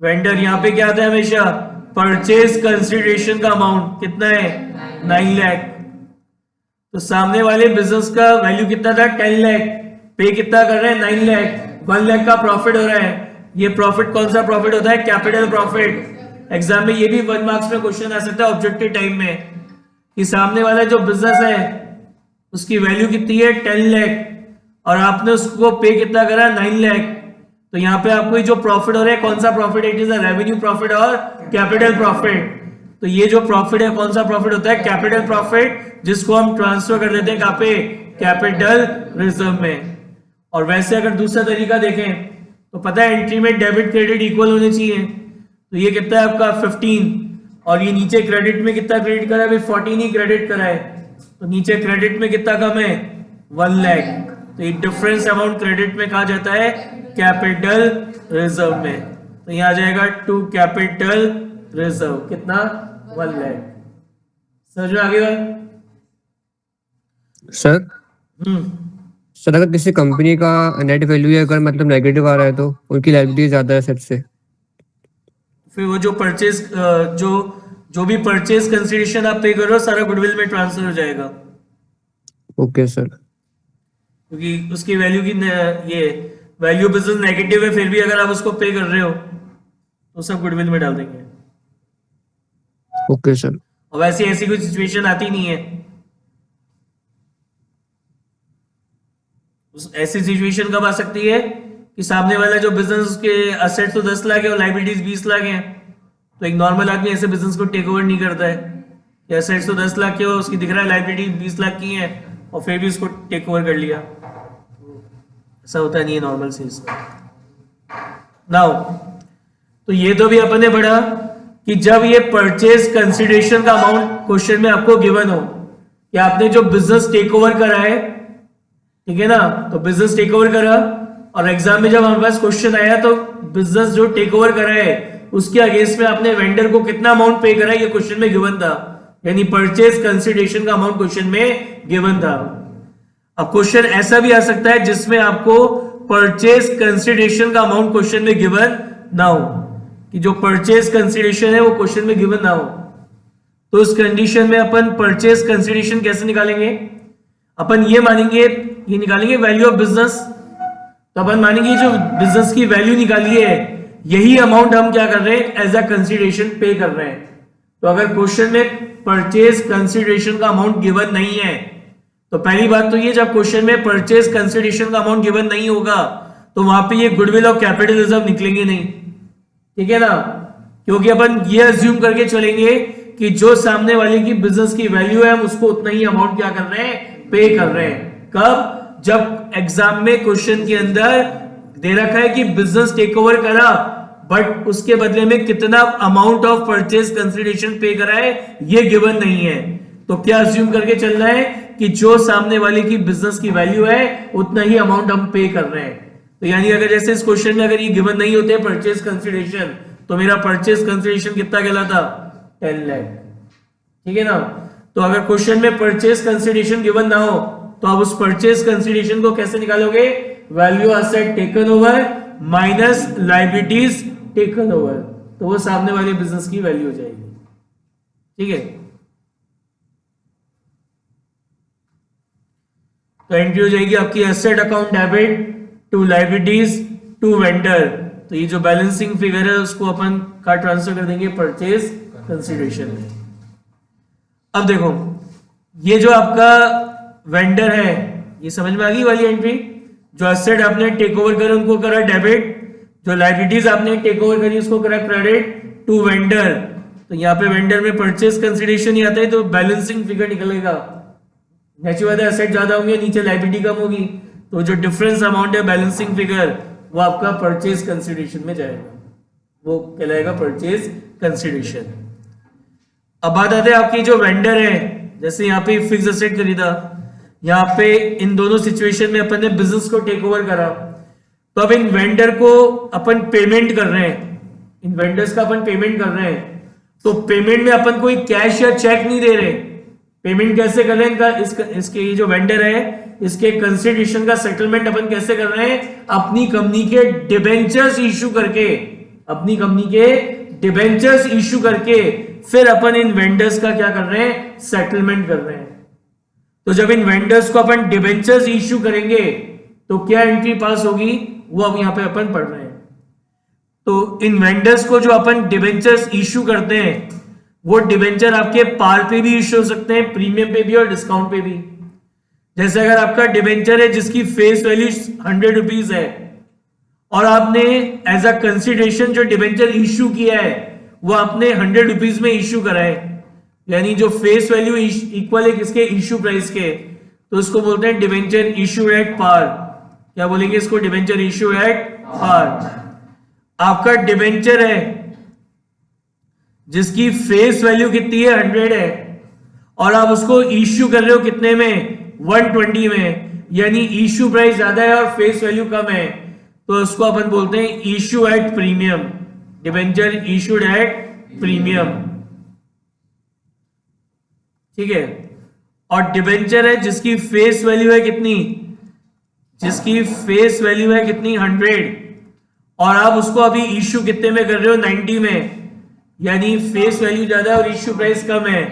वेंडर यहां पे क्या आता है हमेशा? परचेज कंसिडरेशन का अमाउंट कितना है? 9 लाख। तो सामने वाले बिजनेस का वैल्यू कितना था? 10 लाख, पे कितना कर रहे हैं? 9 लाख। 1 लाख का प्रॉफिट हो रहा है। ये प्रॉफिट कौन सा प्रॉफिट होता है? Capital profit. एग्जाम में ये भी 1 मार्क्स में क्वेश्चन आ सकता है ऑब्जेक्टिव टाइम में, कि सामने वाला जो बिजनेस है उसकी वैल्यू कितनी है? 10 लाख, और आपने उसको पे कितना करा? 9 लाख। तो यहाँ पे आपको जो प्रॉफिट हो रहा है कौन सा प्रॉफिट है? It is a revenue profit और कैपिटल प्रॉफिट। तो ये जो प्रॉफिट है कौन सा प्रॉफिट होता है? कैपिटल प्रॉफिट, जिसको हम ट्रांसफर कर देते हैं कहाँ पे? कैपिटल रिजर्व में। और वैसे अगर दूसरा तरीका देखें तो पता है एंट्री में डेबिट क्रेडिट इक्वल होने चाहिए। तो ये कितना है आपका? 15, और ये नीचे क्रेडिट में कितना क्रेडिट करा है? अभी 14 ही क्रेडिट करा है। तो नीचे क्रेडिट में कितना कम है? 1 लाख। तो ये डिफरेंस अमाउंट क्रेडिट में कहा जाता है? कैपिटल रिजर्व में। तो यहाँ आ जाएगा टू कैपिटल रिजर्व कितना? 1 लाख। समझ में आगे सर? सर अगर किसी कंपनी का नेट वैल्यू अगर मतलब नेगेटिव आ रहा है तो उनकी लायबिलिटी ज्यादा है एसेट से, फिर वो जो परचेज जो भी परचेज कंसिडरेशन आप पे कर रहे हो सारा गुडविल में ट्रांसफर हो जाएगा। Okay sir. क्योंकि उसकी वैल्यू की ये वैल्यू बिजनेस नेगेटिव है, फिर भी अगर आप उसको पे कर रहे हो तो सब गुडविल में डाल देंगे। Okay sir. और वैसे ऐसी कोई सिचुएशन आती नहीं है। ऐसी सिचुएशन कब आ सकती है कि सामने वाला जो बिजनेस के असेट्स तो 10 लाख है और लाइबिलिटीज 20 लाख है। तो एक नॉर्मल आदमी ऐसे बिजनेस को टेक ओवर नहीं करता है कि असेट्स तो 10 लाख के हो, उसकी दिख रहा है लाइबिलिटी 20 लाख की है और फिर भी उसको टेक ओवर कर लिया। ऐसा होता नहीं है नॉर्मल सेल्स में। नाउ तो ये तो भी अपन ने पढ़ा कि जब ये परचेज कंसिडरेशन का अमाउंट क्वेश्चन में आपको गिवन हो कि आपने जो बिजनेस टेक ओवर करा है, ठीक है ना, तो बिजनेस टेक ओवर करा और एग्जाम में जब हमारे पास क्वेश्चन आया तो बिजनेस जो टेक ओवर करा है उसके अगेंस्ट में आपने वेंडर को कितना अमाउंट पे करा है ये क्वेश्चन में गिवन था, यानी परचेज कंसिडरेशन का अमाउंट क्वेश्चन में गिवन था। अब क्वेश्चन ऐसा भी आ सकता है जिसमें आपको परचेज कंसिडरेशन का अमाउंट क्वेश्चन में गिवन ना हो, कि जो परचेज कंसिडरेशन है वो क्वेश्चन में गिवन ना हो। तो उस कंडीशन में अपन परचेज कंसिडरेशन कैसे निकालेंगे? अपन ये मानेंगे, ये निकालेंगे वैल्यू ऑफ बिजनेस। तो अपन मानेंगे जो बिजनेस की वैल्यू निकाली है यही अमाउंट हम क्या कर रहे हैं एज अ कंसिडरेशन पे कर रहे हैं। तो अगर क्वेश्चन में परचेज कंसिडरेशन का अमाउंट गिवन नहीं है तो पहली बात तो ये, जब क्वेश्चन में परचेज कंसिडरेशन का अमाउंट गिवन नहीं होगा तो वहां पे ये गुडविल और कैपिटल रिजर्व निकलेंगे नहीं, ठीक है ना, क्योंकि अपन ये अज्यूम करके चलेंगे कि जो सामने वाले की बिजनेस की वैल्यू है हम उसको उतना ही अमाउंट क्या कर रहे हैं, पे कर रहे हैं। कब? जब एग्जाम में क्वेश्चन के अंदर दे रखा है कि बिजनेस टेक ओवर करा बट उसके बदले में कितना अमाउंट ऑफ परचेज कंसिडरेशन पे करा है ये गिवन नहीं है। तो क्या अज्यूम करके चलना है कि जो सामने वाले की बिजनेस की वैल्यू है उतना ही अमाउंट हम पे कर रहे हैं। तो यानी अगर जैसे इस क्वेश्चन में अगर ये गिवन नहीं होते परचेज कंसिडरेशन तो मेरा परचेज कंसिडरेशन कितना कहलाता? 10 लाख, ठीक है ना। तो अगर क्वेश्चन में परचेज कंसिडरेशन गिवन ना हो तो आप उस परचेज कंसिडरेशन को कैसे निकालोगे? Value asset taken over minus liabilities taken over, तो वो सामने वाले बिजनेस की वैल्यू हो जाएगी। ठीक है, तो एंट्री हो जाएगी आपकी asset account debit to liabilities to vendor, तो ये जो बैलेंसिंग फिगर है उसको अपन का ट्रांसफर कर देंगे परचेज कंसिडरेशन में। अब देखो ये जो आपका वेंडर है, ये समझ में आ गई वाली एंट्री? जो एसेट आपने टेक ओवर करे उनको करा डेबिट, जो लायबिलिटीज आपने टेक ओवर करी उसको करा क्रेडिट टू वेंडर, तो यहाँ पे वेंडर में परचेज कंसिडरेशन ही आता है, तो बैलेंसिंग फिगर निकलेगा। नेचुरल एसेट ज्यादा होंगे, नीचे लायबिलिटी कम होगी, तो जो डिफरेंस अमाउंट है बैलेंसिंग फिगर वो आपका परचेज कंसिडरेशन में जाएगा, वो कहलाएगा परचेज कंसिडरेशन। अब बात आते हैं आपकी जो वेंडर है, जैसे यहाँ पे फिक्स एसेट खरीदा, यहाँ पे इन दोनों सिचुएशन में अपन ने बिजनेस को टेक ओवर करा, तो अब इन वेंडर को अपन पेमेंट कर रहे हैं, इन वेंडर्स का अपन पेमेंट कर रहे हैं, तो पेमेंट में अपन कोई कैश या चेक नहीं दे रहे। पेमेंट कैसे कर रहे हैं इनका, इसके ये जो वेंडर है इसके कंसिडरेशन का सेटलमेंट अपन कैसे कर रहे हैं? अपनी कंपनी के डिबेंचर्स इश्यू करके, अपनी कंपनी के डिबेंचर्स इश्यू करके फिर अपन इन वेंडर्स का क्या कर रहे हैं? सेटलमेंट कर रहे हैं। तो जब इन वेंडर्स को अपन डिबेंचर्स इश्यू करेंगे तो क्या एंट्री पास होगी, वो अब यहां पे अपन पढ़ रहे हैं। तो इन वेंडर्स को जो अपन डिबेंचर्स इश्यू करते हैं वो डिबेंचर आपके पार पे भी इश्यू हो सकते हैं, प्रीमियम पे भी और डिस्काउंट पे भी। जैसे अगर आपका डिबेंचर है जिसकी फेस वैल्यू 100 रुपीज है और आपने एज अ कंसिडरेशन जो डिबेंचर इश्यू किया है वो आपने 100 रुपीज में इश्यू करा है, यानी जो फेस वैल्यू इक्वल है किसके? इश्यू प्राइस के, तो इसको बोलते हैं डिबेंचर इश्यू एट पार। क्या बोलेंगे इसको? Debenture issue at par. आपका डिबेंचर है जिसकी फेस वैल्यू कितनी है? 100 है, और आप उसको इश्यू कर रहे हो कितने में? 120 में, यानी इश्यू प्राइस ज्यादा है और फेस वैल्यू कम है, तो उसको अपन बोलते हैं issue at premium, debenture issued at premium. ठीक है, और डिबेंचर है जिसकी फेस वैल्यू है कितनी? जिसकी फेस वैल्यू है कितनी? 100, और आप उसको अभी इश्यू कितने में कर रहे हो? 90 में, यानी फेस वैल्यू ज्यादा है और इश्यू प्राइस कम है,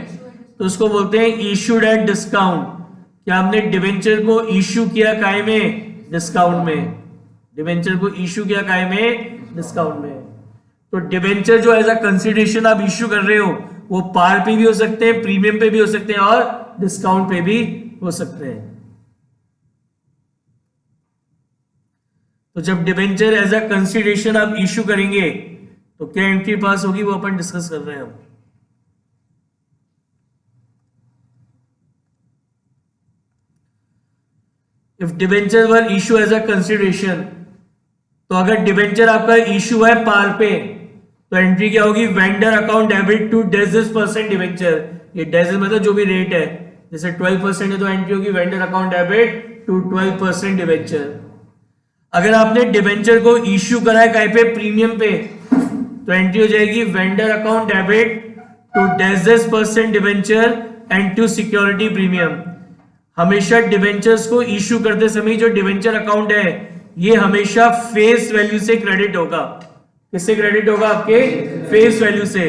तो उसको बोलते हैं इश्यूड एट डिस्काउंट। क्या हमने डिबेंचर को इश्यू किया काय में? डिस्काउंट में। डिबेंचर को इश्यू किया काय में? डिस्काउंट में। तो डिबेंचर जो एज अ कंसिडरेशन आप इश्यू कर रहे हो वो पार पे भी हो सकते हैं, प्रीमियम पे भी हो सकते हैं और डिस्काउंट पे भी हो सकते हैं। तो जब डिबेंचर एज अ कंसिडरेशन आप इश्यू करेंगे तो क्या एंट्री पास होगी, वो अपन डिस्कस कर रहे हैं अब। If debenture were issue as a consideration, तो अगर डिबेंचर आपका इश्यू है पार पे तो एंट्री क्या होगी? Vendor account debit to %% debenture. ये डेजिस मतलब जो भी रेट है, जैसे 12% है तो एंट्री होगी vendor account debit to 12% debenture. अगर आपने डिबेंचर को इश्यू करा है कहीं पे? प्रीमियम पे, तो एंट्री हो जाएगी vendor account debit to %% debenture and to security premium. हमेशा डिबेंचर्स को इश्यू करते समय जो डिबेंचर अकाउंट है ये हमेशा फेस वैल्यू से क्रेडिट होगा। किससे क्रेडिट होगा? आपके फेस वैल्यू से।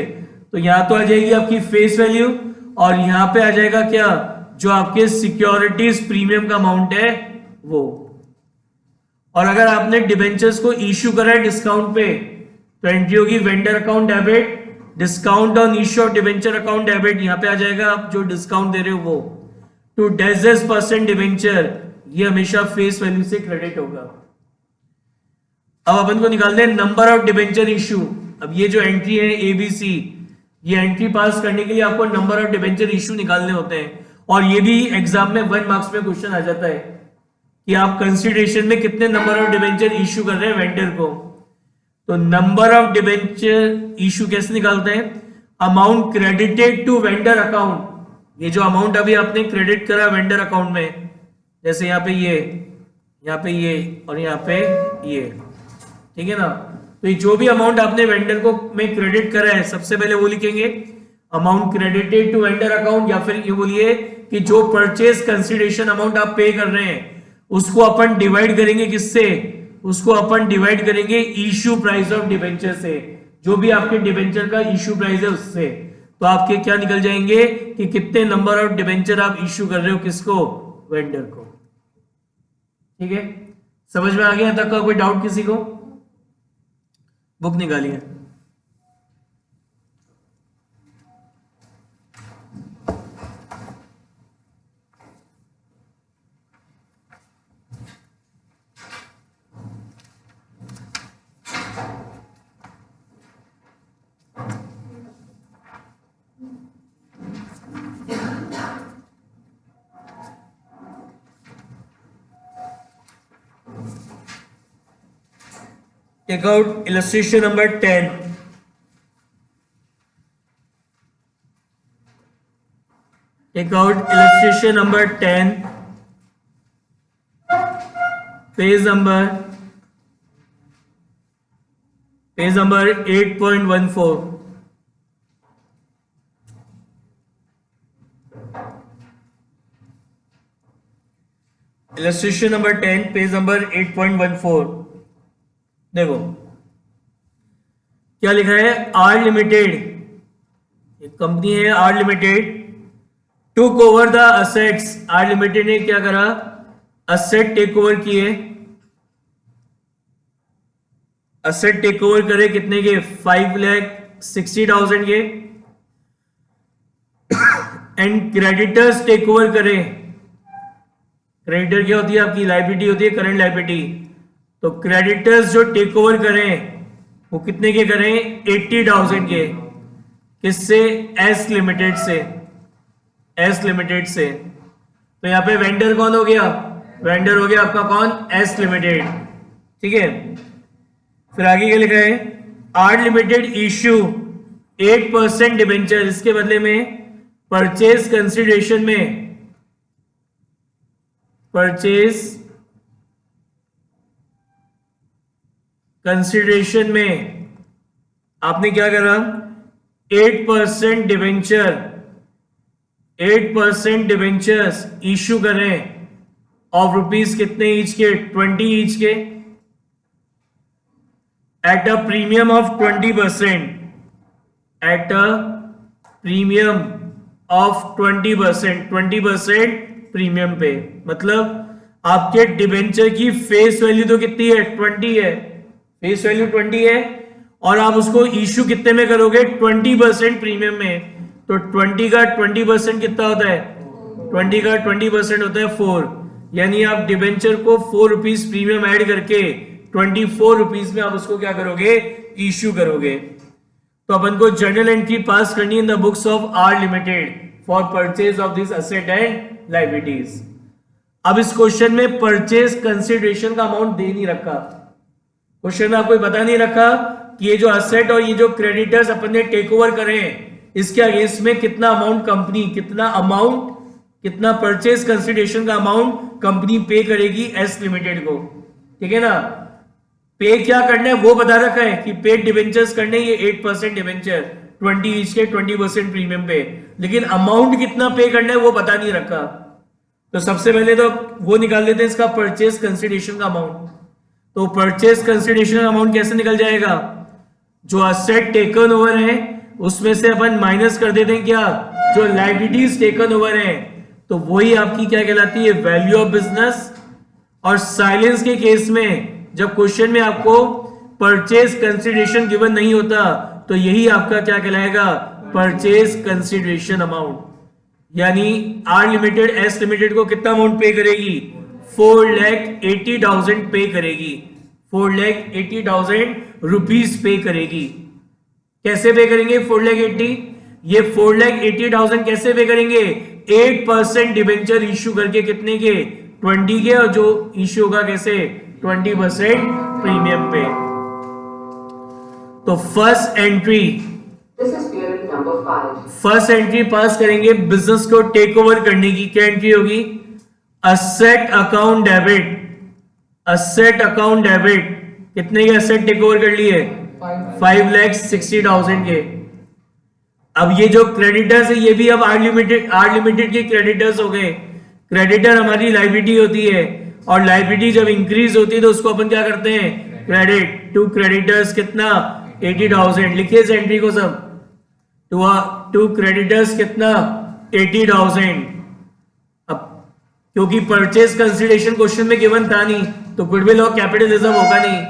तो यहां तो आ जाएगी आपकी फेस वैल्यू और यहां पे आ जाएगा क्या? जो आपके सिक्योरिटीज प्रीमियम का अमाउंट है वो। और अगर आपने डिबेंचर्स को इश्यू करा है डिस्काउंट पे तो एंट्री होगी vendor account debit discount on issue of debenture account debit. यहां पे आ जाएगा आप जो डिस्काउंट दे रहे हो वो टू %% डिबेंचर, ये हमेशा फेस वैल्यू से क्रेडिट होगा। अब अपन को निकालते हैं नंबर ऑफ डिबेंचर इश्यू। अब ये जो एंट्री है ABC, ये एंट्री पास करने के लिए आपको नंबर ऑफ डिबेंचर इश्यू निकालने होते हैं, और ये भी एग्जाम में 1 मार्क्स में क्वेश्चन आ जाता है कि आप कंसिडरेशन में कितने नंबर ऑफ डिबेंचर इश्यू कर रहे हैं वेंडर को। तो नंबर ऑफ डिबेंचर इश्यू कैसे निकालते हैं? Amount credited to vendor account, ये जो अमाउंट अभी आपने क्रेडिट करा वेंडर अकाउंट में, जैसे यहाँ पे ये, यहाँ पे ये और यहाँ पे ये, ठीक है ना। तो ये जो भी अमाउंट आपने वेंडर को में क्रेडिट करा है सबसे पहले वो लिखेंगे amount credited to vendor account, या फिर ये बोलिए कि जो परचेज कंसिडरेशन अमाउंट आप पे कर रहे हैं उसको अपन डिवाइड करेंगे किससे, उसको अपन डिवाइड करेंगे इश्यू प्राइस ऑफ डिबेंचर से, जो भी आपके डिबेंचर का इश्यू प्राइस है उससे। तो आपके क्या निकल जाएंगे कि कितने नंबर ऑफ डिबेंचर आप इश्यू कर रहे हो, किसको, वेंडर को। ठीक है, समझ में आ गया तक का? कोई डाउट किसी को? बुक निकालिए। Take out illustration number 10. Take out illustration number 10. Page number 8.14. Illustration number 10, page number 8.14. देखो क्या लिखा है, आर लिमिटेड, एक कंपनी है R limited, took over the assets. R limited ने क्या करा, असेट टेक ओवर किए, असेट टेक ओवर करे कितने के, 5,60,000 के, एंड क्रेडिटर्स टेक ओवर करे। क्रेडिटर क्या होती है आपकी, लायबिलिटी होती है, करंट लायबिलिटी। तो क्रेडिटर्स जो टेक ओवर करें वो कितने के करें, 80,000 के, किससे, एस लिमिटेड से, एस लिमिटेड से। तो यहां पे वेंडर कौन हो गया, वेंडर हो गया आपका कौन, एस लिमिटेड। ठीक है, फिर आगे क्या लिखा है, आर लिमिटेड इश्यू 8% डिबेंचर, इसके बदले में परचेज कंसिडरेशन में, परचेज कंसिडरेशन में आपने क्या करा, 8% डिबेंचर, 8% डिबेंचर्स इश्यू करें ऑफ रुपीज कितने ईच के, 20 ईच के, at a premium of 20%, at a premium of 20%, 20% premium पे। मतलब आपके डिबेंचर की फेस वैल्यू तो कितनी है, 20 है, फेस वैल्यू 20 है, और आप उसको इश्यू कितने में करोगे, 20% प्रीमियम में। तो 20 का 20% कितना होता है, 20 का 20% होता है 4, यानी आप डिबेंचर को 4 रुपीज प्रीमियम ऐड करके 24 रुपीज में आप उसको क्या करोगे, इश्यू करोगे। तो अपन को जर्नल एंट्री पास करनी in the books of R limited for purchase of this asset and liabilities. अब इस क्वेश्चन में परचेज कंसिडरेशन का अमाउंट दे नहीं रखा, क्वेश्चन में आपको बता नहीं रखा कि ये जो असेट और ये जो क्रेडिटर्स अपन ने टेक ओवर करे हैं इसके अगेंस्ट में कितना अमाउंट कंपनी, कितना परचेज कंसिडरेशन का अमाउंट कंपनी पे करेगी एस लिमिटेड को। ठीक है ना, पे क्या करना है वो बता रखा है कि पेड डिबेंचर्स करने, ये 8% डिबेंचर 20 ईच के 20% प्रीमियम पे, लेकिन अमाउंट कितना पे करना है वो बता नहीं रखा। तो सबसे पहले तो वो निकाल लेते हैं इसका परचेज कंसिडरेशन का अमाउंट। तो परचेज कंसिडरेशन अमाउंट कैसे निकल जाएगा, जो असेट टेकन ओवर है उसमें से अपन माइनस कर देते हैं क्या, जो लायबिलिटीज टेकन ओवर है, तो वही आपकी क्या कहलाती है, वैल्यू ऑफ बिजनेस। और साइलेंस के केस में जब क्वेश्चन में आपको परचेज कंसिडरेशन गिवन नहीं होता तो यही आपका क्या कहलाएगा, परचेज कंसिडरेशन अमाउंट। यानी आर लिमिटेड एस लिमिटेड को कितना अमाउंट पे करेगी, 4,80,000 पे करेगी, 4,80,000 रुपीज पे करेगी। कैसे पे करेंगे 4,80,000, ये 4,80,000 कैसे पे करेंगे, 8% डिबेंचर इश्यू करके, कितने के, 20 के, और जो इश्यू होगा कैसे, 20% प्रीमियम पे। तो फर्स्ट एंट्री पास करेंगे बिजनेस को टेक ओवर करने की। क्या एंट्री होगी, asset account debit, asset account debit, कितने के असेट टेक ओवर कर लिए, 5,60,000 के। अब ये जो क्रेडिटर्स है ये भी अब आर लिमिटेड के क्रेडिटर्स हो गए। क्रेडिटर हमारी लाइबिलिटी होती है और लाइबिलिटी जब इंक्रीज होती है तो उसको अपन क्या करते हैं, क्रेडिट टू क्रेडिटर्स कितना 80,000। लिखिए इस एंट्री को सब, टू क्रेडिटर्स कितना 80,000। अब क्योंकि परचेज कंसिडरेशन क्वेश्चन में गिवन था नहीं तो गुडविल और कैपिटलिज्म होगा नहीं,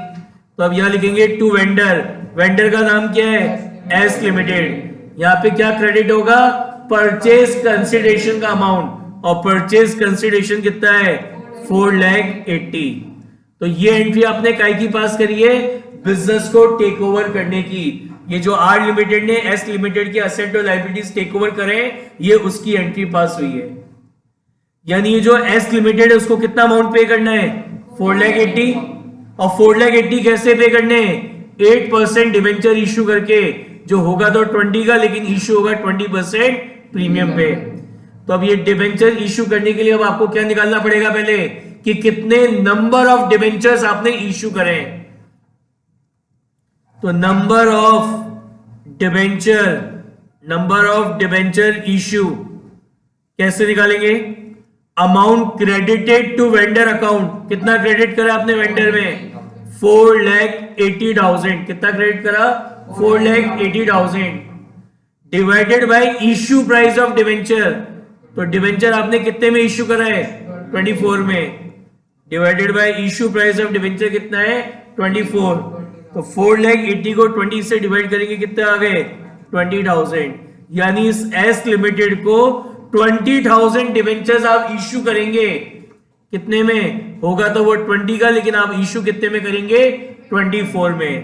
तो अब यहां लिखेंगे टू वेंडर। वेंडर का नाम क्या है, एस लिमिटेड। यहाँ पे क्या क्रेडिट होगा, परचेज कंसिडरेशन का अमाउंट, और परचेज कंसिडरेशन कितना है 4,80,000। तो ये एंट्री आपने काय की पास करी है, बिजनेस को टेक ओवर करने की। ये जो आर लिमिटेड ने एस लिमिटेड के असेट और लायबिलिटीज टेक ओवर करें, ये उसकी एंट्री पास हुई है। यानी ये जो एस लिमिटेड है उसको कितना अमाउंट पे करना है 4,80,000, और 4,80,000 कैसे पे करने हैं, 8% डिवेंचर इश्यू करके, जो होगा तो 20 का लेकिन इश्यू होगा 20% प्रीमियम पे। तो अब ये डिवेंचर इश्यू करने के लिए अब आपको क्या निकालना पड़ेगा पहले, कि कितने नंबर ऑफ डिवेंचर्स आपने इश्यू करें। तो नंबर ऑफ डिवेंचर इश्यू कैसे निकालेंगे, amount credited to vendor account, कितना क्रेडिट करा आपने वेंडर में 4,80,000, कितना क्रेडिट करा 4,80,000, divided by issue price of debenture. तो डिवेंचर आपने कितने में इश्यू करा है 24 में, divided by issue price of debenture कितना है 24। तो 4,80,000 को 20 से डिवाइड करेंगे कितने आ गए 20,000। यानी इस एस लिमिटेड को 20,000 डिवेंचर्स आप इश्यू करेंगे, कितने में होगा तो वो 20 का, लेकिन आप इश्यू कितने में करेंगे 24 में।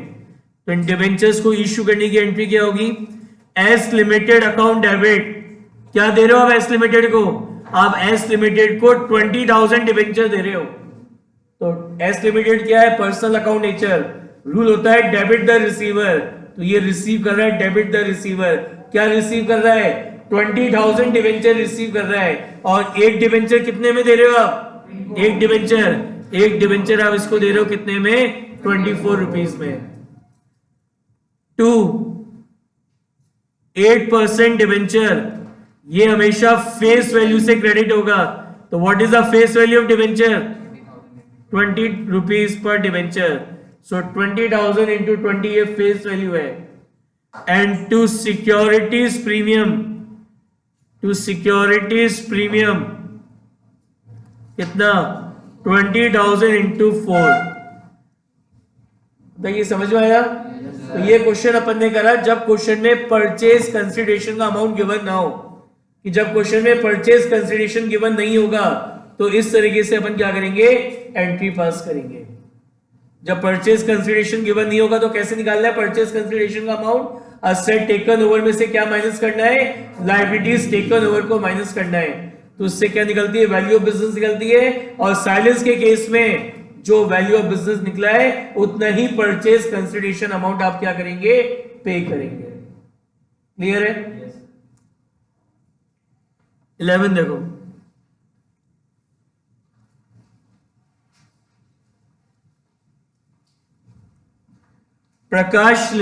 तो इन डिवेंचर्स को इश्यू करने की एंट्री क्या होगी, एस लिमिटेड अकाउंट डेबिट। क्या दे रहे हो आप एस लिमिटेड को, आप एस लिमिटेड को 20,000 डिवेंचर दे रहे हो। तो एस लिमिटेड क्या है, पर्सनल अकाउंट नेचर, रूल होता है डेबिट द रिसीवर। तो ये रिसीव कर रहा है डेबिट द रिसीवर, क्या रिसीव कर रहा है 20,000 डिवेंचर रिसीव कर रहा है। और एक डिवेंचर कितने में दे रहे हो आप, एक डिवेंचर आप इसको दे रहे हो कितने में 24 रुपीस में। 8% डिवेंचर ये हमेशा फेस वैल्यू से क्रेडिट होगा। तो what is the face value of debenture 20 rupees per debenture. So 20,000 into 20 ये फेस वैल्यू है। एंड टू सिक्योरिटीज प्रीमियम कितना 20,000 इंटू 4। ये समझ में आया। तो ये क्वेश्चन अपन ने करा जब क्वेश्चन में परचेज कंसिडरेशन का अमाउंट गिवन ना हो, कि जब क्वेश्चन में परचेज कंसिडरेशन गिवन नहीं होगा तो इस तरीके से अपन क्या करेंगे, एंट्री पास करेंगे। जब परचेज कंसिडरेशन गिवन नहीं होगा तो कैसे निकालना है परचेज कंसिडरेशन का अमाउंट, असेट टेकन ओवर में से क्या माइनस करना है, लायबिलिटीज टेकन ओवर को माइनस करना है। तो उससे क्या निकलती है, वैल्यू ऑफ बिजनेस निकलती है। और साइलेंस के केस में जो वैल्यू ऑफ बिजनेस निकला है उतना ही परचेज कंसिडरेशन अमाउंट आप क्या करेंगे, पे करेंगे। क्लियर है। 11 देखो, Prakash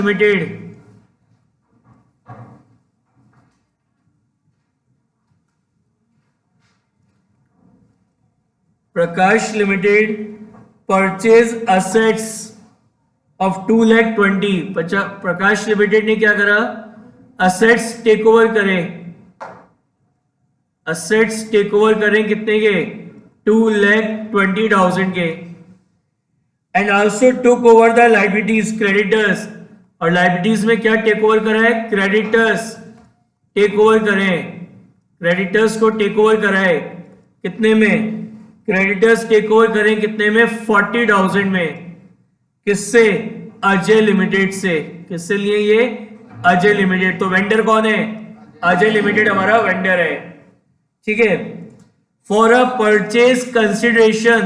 limited purchase assets of 2,20,000। Prakash limited ने क्या करा, असेट्स टेक ओवर करें कितने के 2,20,000 के। And also took over the liabilities creditors, और लायबिलिटीज में क्या टेक ओवर करा है, क्रेडिटर्स टेक ओवर करें, क्रेडिटर्स को टेक ओवर करा है कितने में, क्रेडिटर्स टेक ओवर करें कितने में 40,000 में। किससे, अजय लिमिटेड से। किससे लिए ये, अजय लिमिटेड। तो वेंडर कौन है, अजय लिमिटेड हमारा वेंडर है। ठीक है। For a purchase consideration,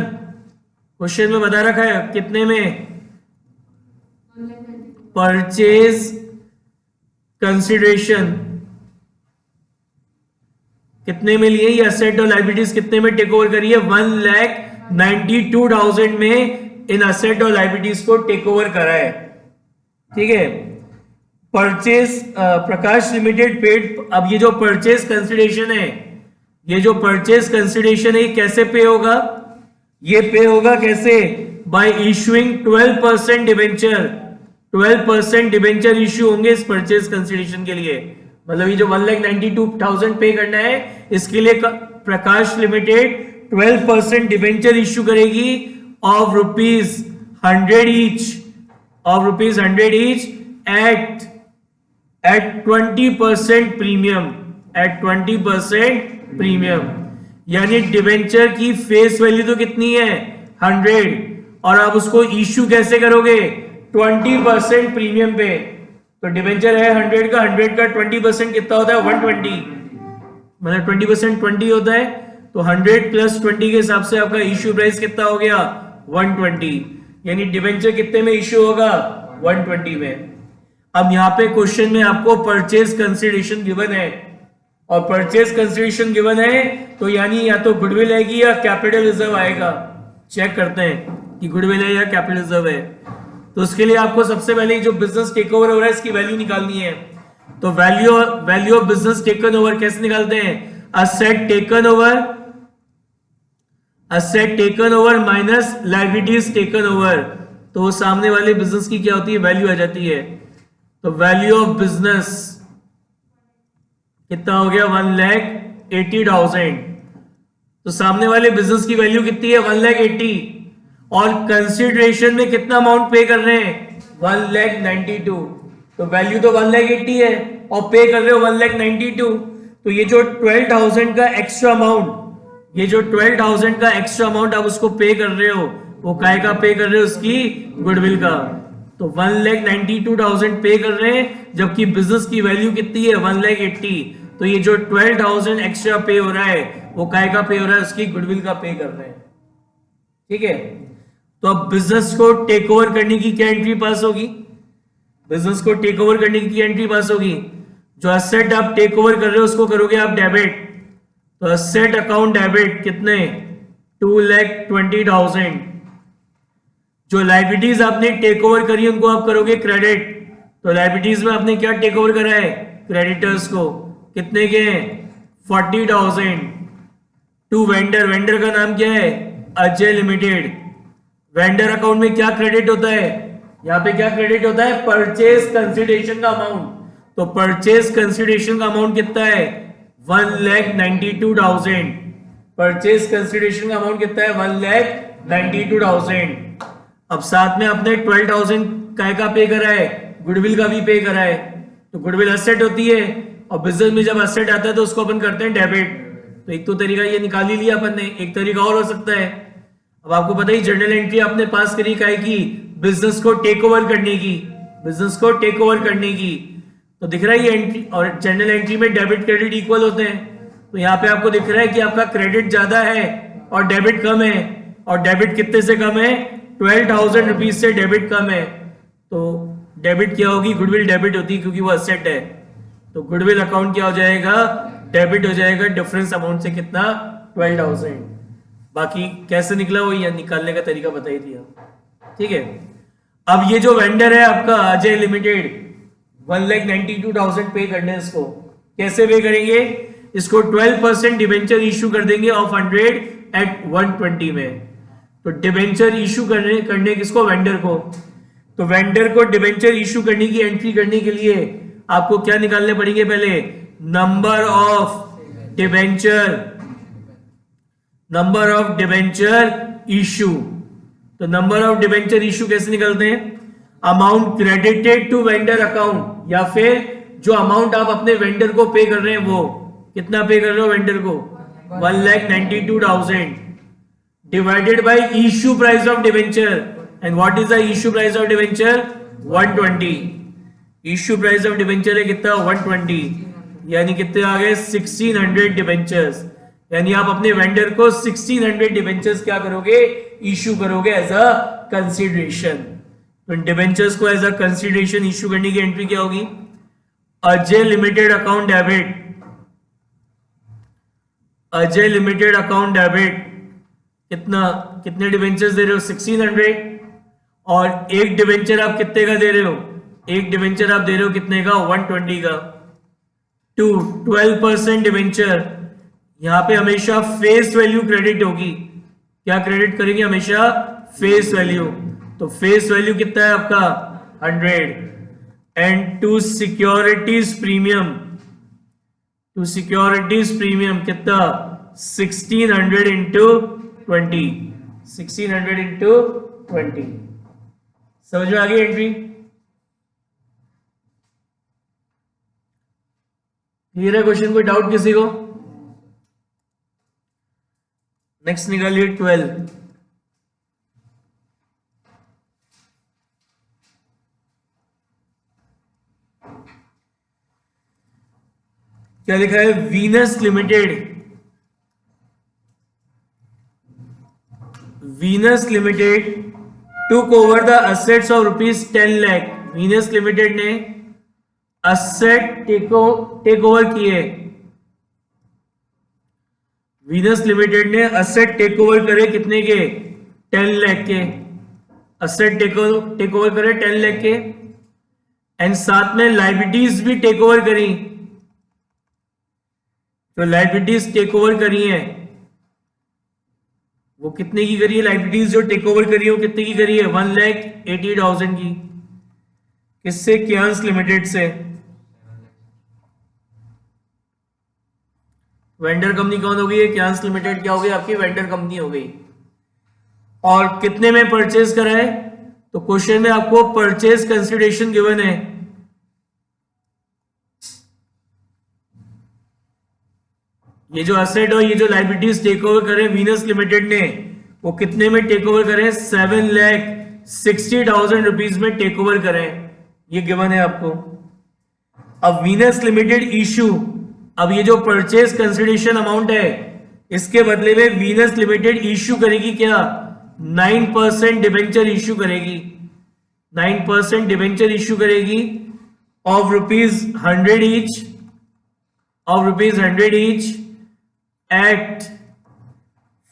question में बता रखा है कितने में, परचेज कंसिडरेशन कितने में लिए, ये असेट और लायबिलिटीज कितने में टेक ओवर करी है, 1,92,000 में इन असेट और लायबिलिटीज को टेक ओवर करा है। ठीक है। परचेज प्रकाश लिमिटेड पेड, अब ये जो परचेज कंसिडरेशन है, ये जो परचेज कंसिडरेशन है कैसे पे होगा? ये पे होगा कैसे? Bye issuing 12% debenture. 12% debenture issue होंगे इस परचेज कंसिडरेशन के लिए। मतलब ये जो 1,92,000 पे करना है, इसके लिए प्रकाश लिमिटेड 12% डिवेंचर इश्यू करेगी of ₹100 each, of ₹100 each at 20% premium, at 20% premium. यानी डिवेंचर की फेस वैल्यू तो कितनी है? 100, और आप उसको इश्यू कैसे करोगे? 20% प्रीमियम पे। तो डिवेंचर है 100 का, 100 का 20% कितना होता है? 120। मतलब 20% 20 होता है, तो 100 प्लस 20 के हिसाब से आपका इश्यू प्राइस कितना हो गया? 120। यानी डिवेंचर कितने में इश्यू होगा? 120 में। अब यहां पे क्वेश्चन में आपको परचेज कंसिडरेशन गिवन है, और परचेज कंसिडरेशन गिवन है तो यानी या तो गुडविल आएगी या कैपिटल रिजर्व आएगा। चेक करते हैं कि गुडविल है या कैपिटल रिजर्व है। तो उसके लिए आपको सबसे पहले जो बिजनेस टेक ओवर हो रहा है इसकी वैल्यू निकालनी है। तो value of business taken over कैसे निकालते हैं? Asset taken over minus liabilities taken over. तो वो सामने वाले बिजनेस की क्या होती है? वैल्यू आ जाती है। तो वैल्यू ऑफ बिजनेस कितना हो गया? 1,80,000। तो सामने वाले बिजनेस की वैल्यू कितनी है? 1,80,000। और कंसिडरेशन में कितना अमाउंट पे कर रहे हैं? 1,92,000। तो वैल्यू तो 1,80,000 है और पे कर रहे हो 1,92,000। तो ये जो 12,000 का एक्स्ट्रा अमाउंट, ये जो 12,000 का एक्स्ट्रा अमाउंट आप उसको पे कर रहे हो, वो काय का पे कर रहे हो? उसकी गुडविल का। तो 1,92,000 पे कर रहे हैं, जबकि बिजनेस की वैल्यू कितनी है? 1,80,000। तो ये जो 12,000 एक्स्ट्रा पे हो रहा है वो काय का पे हो रहा है? उसकी गुडविल का पे कर रहे हैं। ठीक है, तो अब बिजनेस को टेक ओवर करने की क्या एंट्री पास होगी? बिजनेस को टेक ओवर करने की एंट्री पास होगी, जो असेट आप टेक ओवर कर रहे हो उसको करोगे आप डेबिट। तो असेट अकाउंट डेबिट कितने? 2,20,000। जो लाइबिलिटीज आपने टेक ओवर करी उनको आप करोगे क्रेडिट। तो लाइबिलिटीज में आपने क्या टेक ओवर करा है? क्रेडिटर्स को। कितने के हैं? 40,000। टू वेंडर, वेंडर का नाम क्या है? अजय लिमिटेड। वेंडर अकाउंट में क्या क्रेडिट होता है? यहां पे क्या क्रेडिट होता है? परचेज कंसिडरेशन का अमाउंट। तो परचेज कंसिडरेशन का अमाउंट कितना है? 1,92,000। परचेज कंसिडरेशन का अमाउंट कितना है? 1,92,000। अब साथ में आपने 12,000 काय का पे करा है? गुडविल का भी पे करा है। तो गुडविल असेट होती है, और बिजनेस में जब असेट आता है तो उसको अपन करते हैं डेबिट। तो एक तो तरीका ये निकाल ही लिया अपन ने, एक तरीका और हो सकता है। अब आपको पता ही जर्नल एंट्री आपने पास करी काय की? बिजनेस को टेक ओवर करने की, बिजनेस को टेक ओवर करने की। तो दिख रहा है ये एंट्री, और जर्नल एंट्री में डेबिट क्रेडिट इक्वल होते हैं। तो यहाँ पे आपको दिख रहा है कि आपका क्रेडिट ज्यादा है और डेबिट कम है। और डेबिट कितने से कम है? 12,000 रुपीज से डेबिट कम है। तो डेबिट क्या होगी? गुडविल डेबिट होती है, क्योंकि वो असेट है। तो गुडविल अकाउंट क्या हो जाएगा? डेबिट हो जाएगा। डिफरेंस अमाउंट से कितना? 12,000। बाकी कैसे निकला वो या निकालने का तरीका बता ही दिया। ठीक है, अब ये जो वेंडर है आपका अजय लिमिटेड, 1,92,000 पे करने, इसको कैसे पे करेंगे? इसको 12% डिवेंचर इश्यू कर देंगे ऑफ 100 at 120 में। तो डिवेंचर इश्यू करने किसको? वेंडर को। तो वेंडर को डिवेंचर इश्यू करने की एंट्री करने के लिए आपको क्या निकालने पड़ेंगे? पहले नंबर ऑफ डिवेंचर इश्यू। तो नंबर ऑफ डिवेंचर इश्यू कैसे निकलते हैं? Amount credited to vendor account, या फिर जो अमाउंट आप अपने वेंडर को पे कर रहे हैं, वो कितना पे कर रहे हो वेंडर को? 1,92,000 divided by issue price of debenture. And what is the issue price of debenture? 120। Issue price of debenture है कितना? 120। यानी कितने आ गए? 1,600 डिवेंचर्स। यानी आप अपने वेंडर को 1,600 डिवेंचर्स क्या करोगे? इश्यू करोगे एज अ कंसिडरेशन। तो डिवेंचर्स को एज अ कंसिडरेशन इश्यू करने की एंट्री क्या होगी? Ajay limited account debit. Ajay limited account debit कितने डिवेंचर्स दे रहे हो? 1,600। और एक डिवेंचर आप कितने का दे रहे हो? एक डिवेंचर आप दे रहे हो कितने का, 120 का। 2, 12% डिवेंचर, यहां पे हमेशा फेस वैल्यू क्रेडिट होगी। क्या क्रेडिट करेंगे, हमेशा फेस वैल्यू। तो फेस वैल्यू कितना है आपका, 100। And to securities premium, to securities premium कितना, 1600 इंटू 20, 1600 इंटू 20। समझ में आ गई एंट्री, क्लियर है क्वेश्चन, कोई डाउट किसी को? नेक्स्ट निकालिए 12। क्या लिखा है, Venus limited, Venus limited took over the assets of ₹10 lakh. Venus limited ने असेट टेक ओवर किए, वीनस लिमिटेड ने असेट टेक ओवर करे कितने के, 10 लाख के। असेट टेक ओवर करे 10 लाख के, एंड साथ में लाइबिलिटीज भी टेक ओवर करी। तो लाइबिलिटीज टेक ओवर करी है, वो कितने की करी है, लाइबिलिटीज जो टेक ओवर करी है वो कितने की करी है, 1,80,000 की। किससे, क्यांस लिमिटेड से। वेंडर कंपनी कौन हो गई है, क्यांस लिमिटेड क्या हो गई आपकी, वेंडर कंपनी हो गई। और कितने में परचेज करा है, तो क्वेश्चन में आपको परचेज कंसिडरेशन गिवन है। ये जो असेट और ये जो लाइबिलिटीज टेक ओवर करे वीनस लिमिटेड ने, वो कितने में टेक ओवर करें, 7,60,000 रुपीज में टेक ओवर करें, ये गिवन है आपको। अब वीनस लिमिटेड इशू, अब ये जो परचेज कंसिडरेशन अमाउंट है इसके बदले में वीनस लिमिटेड इशू करेगी क्या, 9% डिबेंचर इशू करेगी, 9% डिबेंचर इशू करेगी of ₹100 each, of ₹100 each at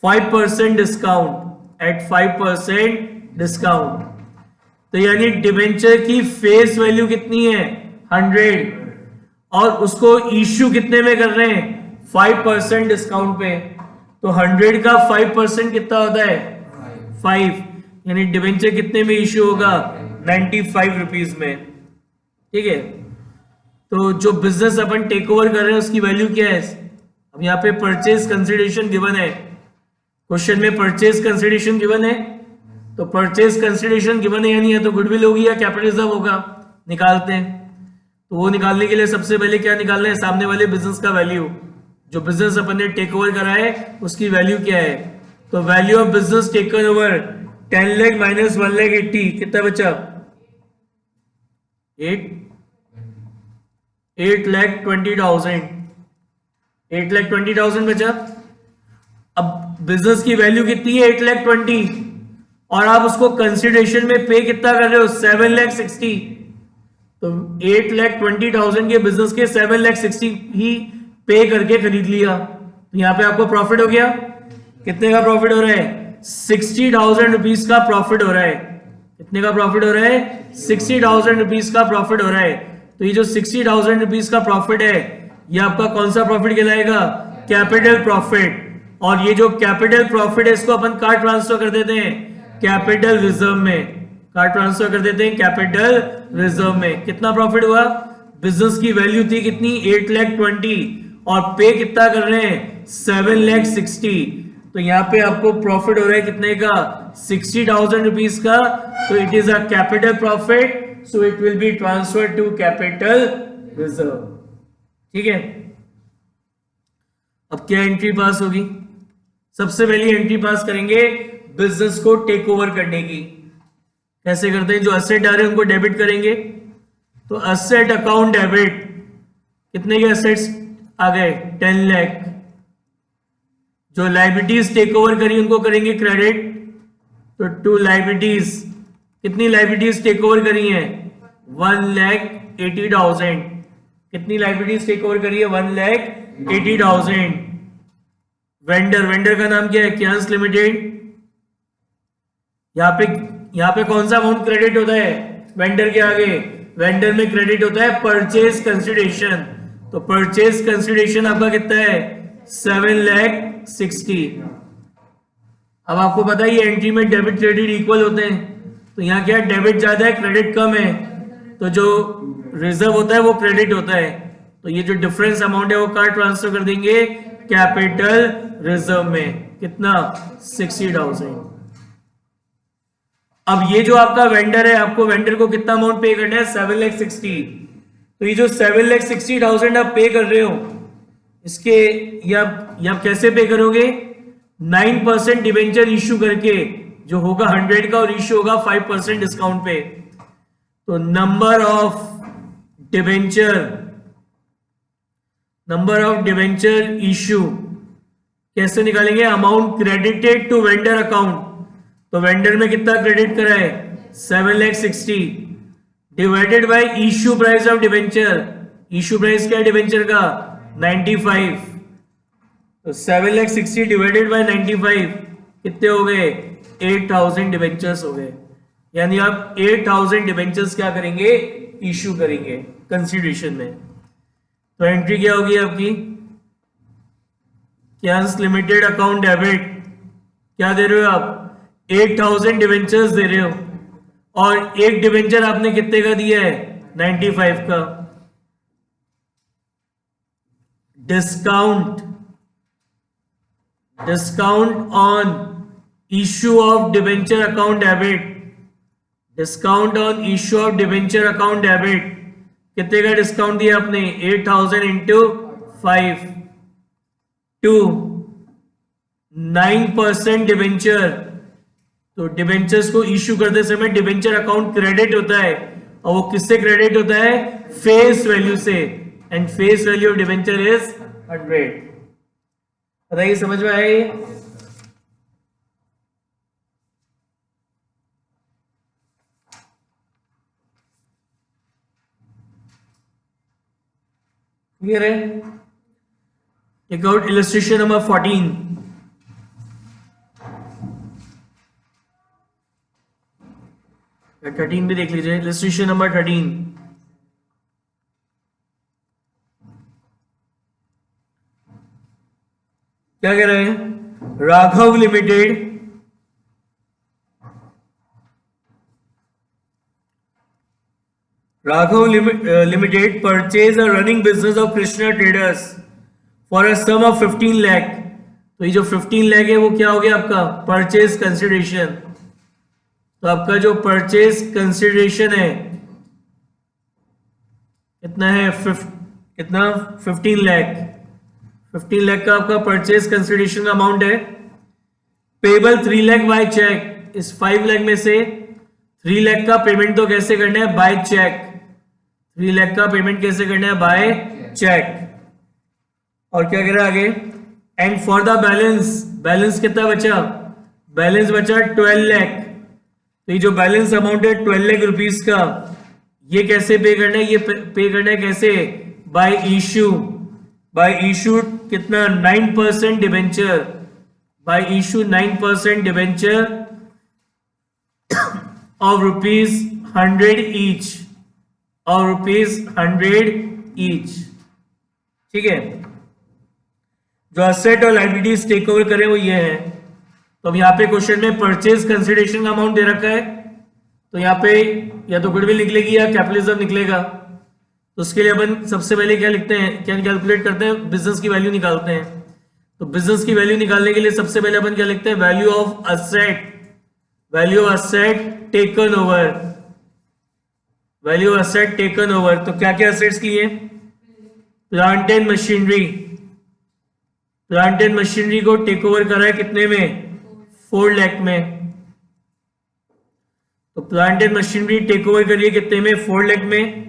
5% discount, at 5% discount. तो यानी डिबेंचर की फेस वैल्यू कितनी है, 100, और उसको इश्यू कितने में कर रहे हैं, 5% डिस्काउंट पे। तो 100 का 5% कितना होता है, 5, यानी डिबेंचर कितने में इश्यू होगा, 95 रुपीज में। ठीक है, तो जो बिजनेस अपन टेक ओवर कर रहे हैं उसकी वैल्यू क्या है, अब यहाँ पे परचेज कंसिडरेशन गिवन है, क्वेश्चन में परचेज कंसिडरेशन गिवन है, तो परचेज कंसिडरेशन गिवन है यानी या तो गुडविल होगी या कैपिटल रिजर्व होगा, निकालते हैं। तो वो निकालने के लिए सबसे पहले क्या निकालना है, सामने वाले बिजनेस का वैल्यू, जो बिजनेस अपन ने टेक ओवर करा है उसकी वैल्यू क्या है। तो value of business taken over 10 lakh minus 1,80,000 कितना बचा, 8,20,000, 8,20,000 बचा। अब बिजनेस की वैल्यू कितनी है, 8,20,000, और आप उसको कंसिडरेशन में पे कितना कर रहे हो, 7,60,000। तो 8,20,000 के बिजनेस के 7,60,000 ही पे करके खरीद लिया, तो यहां पे आपको प्रॉफिट हो गया। कितने का प्रॉफिट हो रहा है, 60,000 रुपीज का प्रॉफिट हो रहा है। कितने का प्रॉफिट हो रहा है, 60,000 रुपीज का प्रॉफिट हो रहा है। तो ये जो 60,000 रुपीज का प्रॉफिट है ये आपका कौन सा प्रॉफिट कहलाएगा, कैपिटल प्रॉफिट। और ये जो कैपिटल प्रॉफिट है इसको अपन कहाँ ट्रांसफर कर देते हैं, कैपिटल रिजर्व में, कहाँ ट्रांसफर कर देते हैं, कैपिटल रिजर्व में। कितना प्रॉफिट हुआ, बिजनेस की वैल्यू थी कितनी, 8,20,000, और पे कितना कर रहे हैं, 7,60,000। तो यहाँ पे आपको प्रॉफिट हो रहा है कितने का, 60,000 रुपीज का। तो it is a capital profit, so it will be transfer to capital reserve. ठीक है, अब क्या एंट्री पास होगी, सबसे पहली एंट्री पास करेंगे बिजनेस को टेक ओवर करने की। कैसे करते हैं, जो असेट आ रहे हैं उनको डेबिट करेंगे, तो असेट अकाउंट डेबिट, कितने के असेट्स आ गए, 10 लाख। जो लाइबिलिटीज टेक ओवर करी उनको करेंगे क्रेडिट, तो टू लाइबिलिटीज, कितनी लाइबिलिटीज टेक ओवर करी हैं, 1,80,000। कितनी लाइबिलिटीज टेक ओवर करी है, 1,80,000। वेंडर, वेंडर का नाम क्या है, क्यांस लिमिटेड। यहाँ पे कौन सा अमाउंट क्रेडिट होता है वेंडर के आगे, वेंडर में क्रेडिट होता है परचेज कंसिडरेशन। तो परचेज कंसिडरेशन आपका कितना है 7,60,000। अब आपको पता है ये एंट्री में डेबिट क्रेडिट इक्वल होते हैं, तो यहाँ क्या डेबिट ज्यादा है क्रेडिट कम है, तो जो रिजर्व होता है वो क्रेडिट होता है, तो ये जो डिफरेंस अमाउंट है वो कहाँ ट्रांसफर कर देंगे कैपिटल रिजर्व में। कितना 60,000। अब ये जो आपका वेंडर है, आपको वेंडर को कितना अमाउंट पे करना है 7,60,000। तो ये जो 7,60,000 आप पे कर रहे हो इसके ये आप कैसे पे करोगे 9% डिवेंचर इश्यू करके, जो होगा 100 का और इश्यू होगा 5% डिस्काउंट पे। तो नंबर ऑफ डिवेंचर इश्यू कैसे निकालेंगे, amount credited to vendor account. तो वेंडर में कितना क्रेडिट करा है 7,60,000 divided by issue price of debenture. Issue price क्या है डिवेंचर का 95। तो 7,60,000 डिवाइडेड बाय 95 कितने हो गए 8,000 डिवेंचर्स हो गए। यानी आप 8,000 डिवेंचर्स क्या करेंगे इश्यू करेंगे कंसिडरेशन में। तो एंट्री क्या होगी आपकी कैंस लिमिटेड अकाउंट डेबिट, क्या दे रहे हो आप 8,000 डिवेंचर्स दे रहे हो, और एक डिवेंचर आपने कितने का दिया है 95 का। Discount on issue of debenture account debit, discount on issue of debenture account debit कितने का डिस्काउंट दिया आपने 8,000 इंटू 5 टू 9% डिवेंचर। तो डिवेंचर्स को इश्यू करते समय डिवेंचर अकाउंट क्रेडिट होता है, और वो किससे क्रेडिट होता है फेस वैल्यू से, and face value of debenture is 100। बताइए समझ में आया ये? क्लियर है? Take out illustration number 14। या 13 भी देख लीजिए, इलस्ट्रेशन नंबर 13। क्या कह रहे हैं Raghav limited Limited purchase a running business of Krishna Traders for a sum of 15 lakh। तो ये जो 15 लाख है वो क्या हो गया आपका परचेज कंसिडरेशन। तो आपका जो परचेज कंसिडरेशन है कितना है कितना 15 लाख। 15 लाख का आपका परचेज कंसिडरेशन का अमाउंट है। पेबल 3 लाख बाय चेक, इस 5 लाख में से 3 लाख का पेमेंट तो कैसे करना है बाय चेक। 3 लाख का पेमेंट कैसे करना है बाय चेक। और क्या कह रहा है आगे, एंड फॉर द बैलेंस कितना बचा, बैलेंस बचा 12 लाख। तो ये जो बैलेंस अमाउंट है 12 लाख रुपीस का, ये कैसे पे करना है, ये पे करना है कैसे बाय इशू कितना 9% debenture, bye issue 9% debenture of ₹100 each, और ₹100 ईच। ठीक है, जो असेट और लायबिलिटीज टेक ओवर करें वो ये है। तो अब यहाँ पे क्वेश्चन में परचेज कंसिडरेशन का अमाउंट दे रखा है, तो यहाँ पे या तो गुडविल निकलेगी या कैपिटलिज्म निकलेगा। तो उसके लिए अपन सबसे पहले क्या लिखते हैं, क्या कैलकुलेट करते हैं, बिजनेस की वैल्यू निकालते हैं। तो बिजनेस की वैल्यू निकालने के लिए सबसे पहले अपन क्या लिखते हैं, value of asset taken over, value asset taken over. तो क्या क्या असेट्स लिए, प्लांट एंड मशीनरी को टेक ओवर करा है कितने में 4 लाख में। तो plant and machinery take over करिए कितने में 4 लाख में।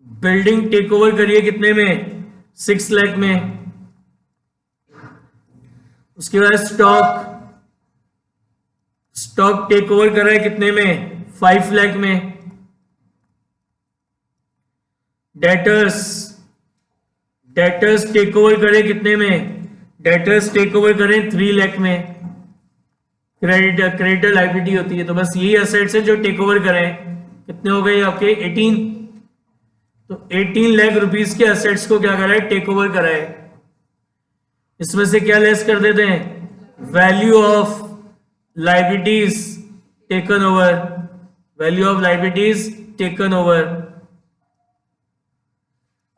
बिल्डिंग टेक ओवर करिए कितने में 6 लाख में। उसके बाद स्टॉक टेक ओवर कर रहा है कितने में 5 लाख में। डेटर्स टेक ओवर करें कितने में, डेटर्स टेक ओवर करें 3 लाख में। क्रेडिटर लाइबिलिटी होती है। तो बस यही असेट्स है जो टेक ओवर करें। कितने हो गए आपके 18। तो 18 लाख रुपीस के असेट्स को क्या करा है, टेक ओवर करा है। इसमें से क्या लेस कर देते हैं, value of liabilities taken over, value of liabilities taken over.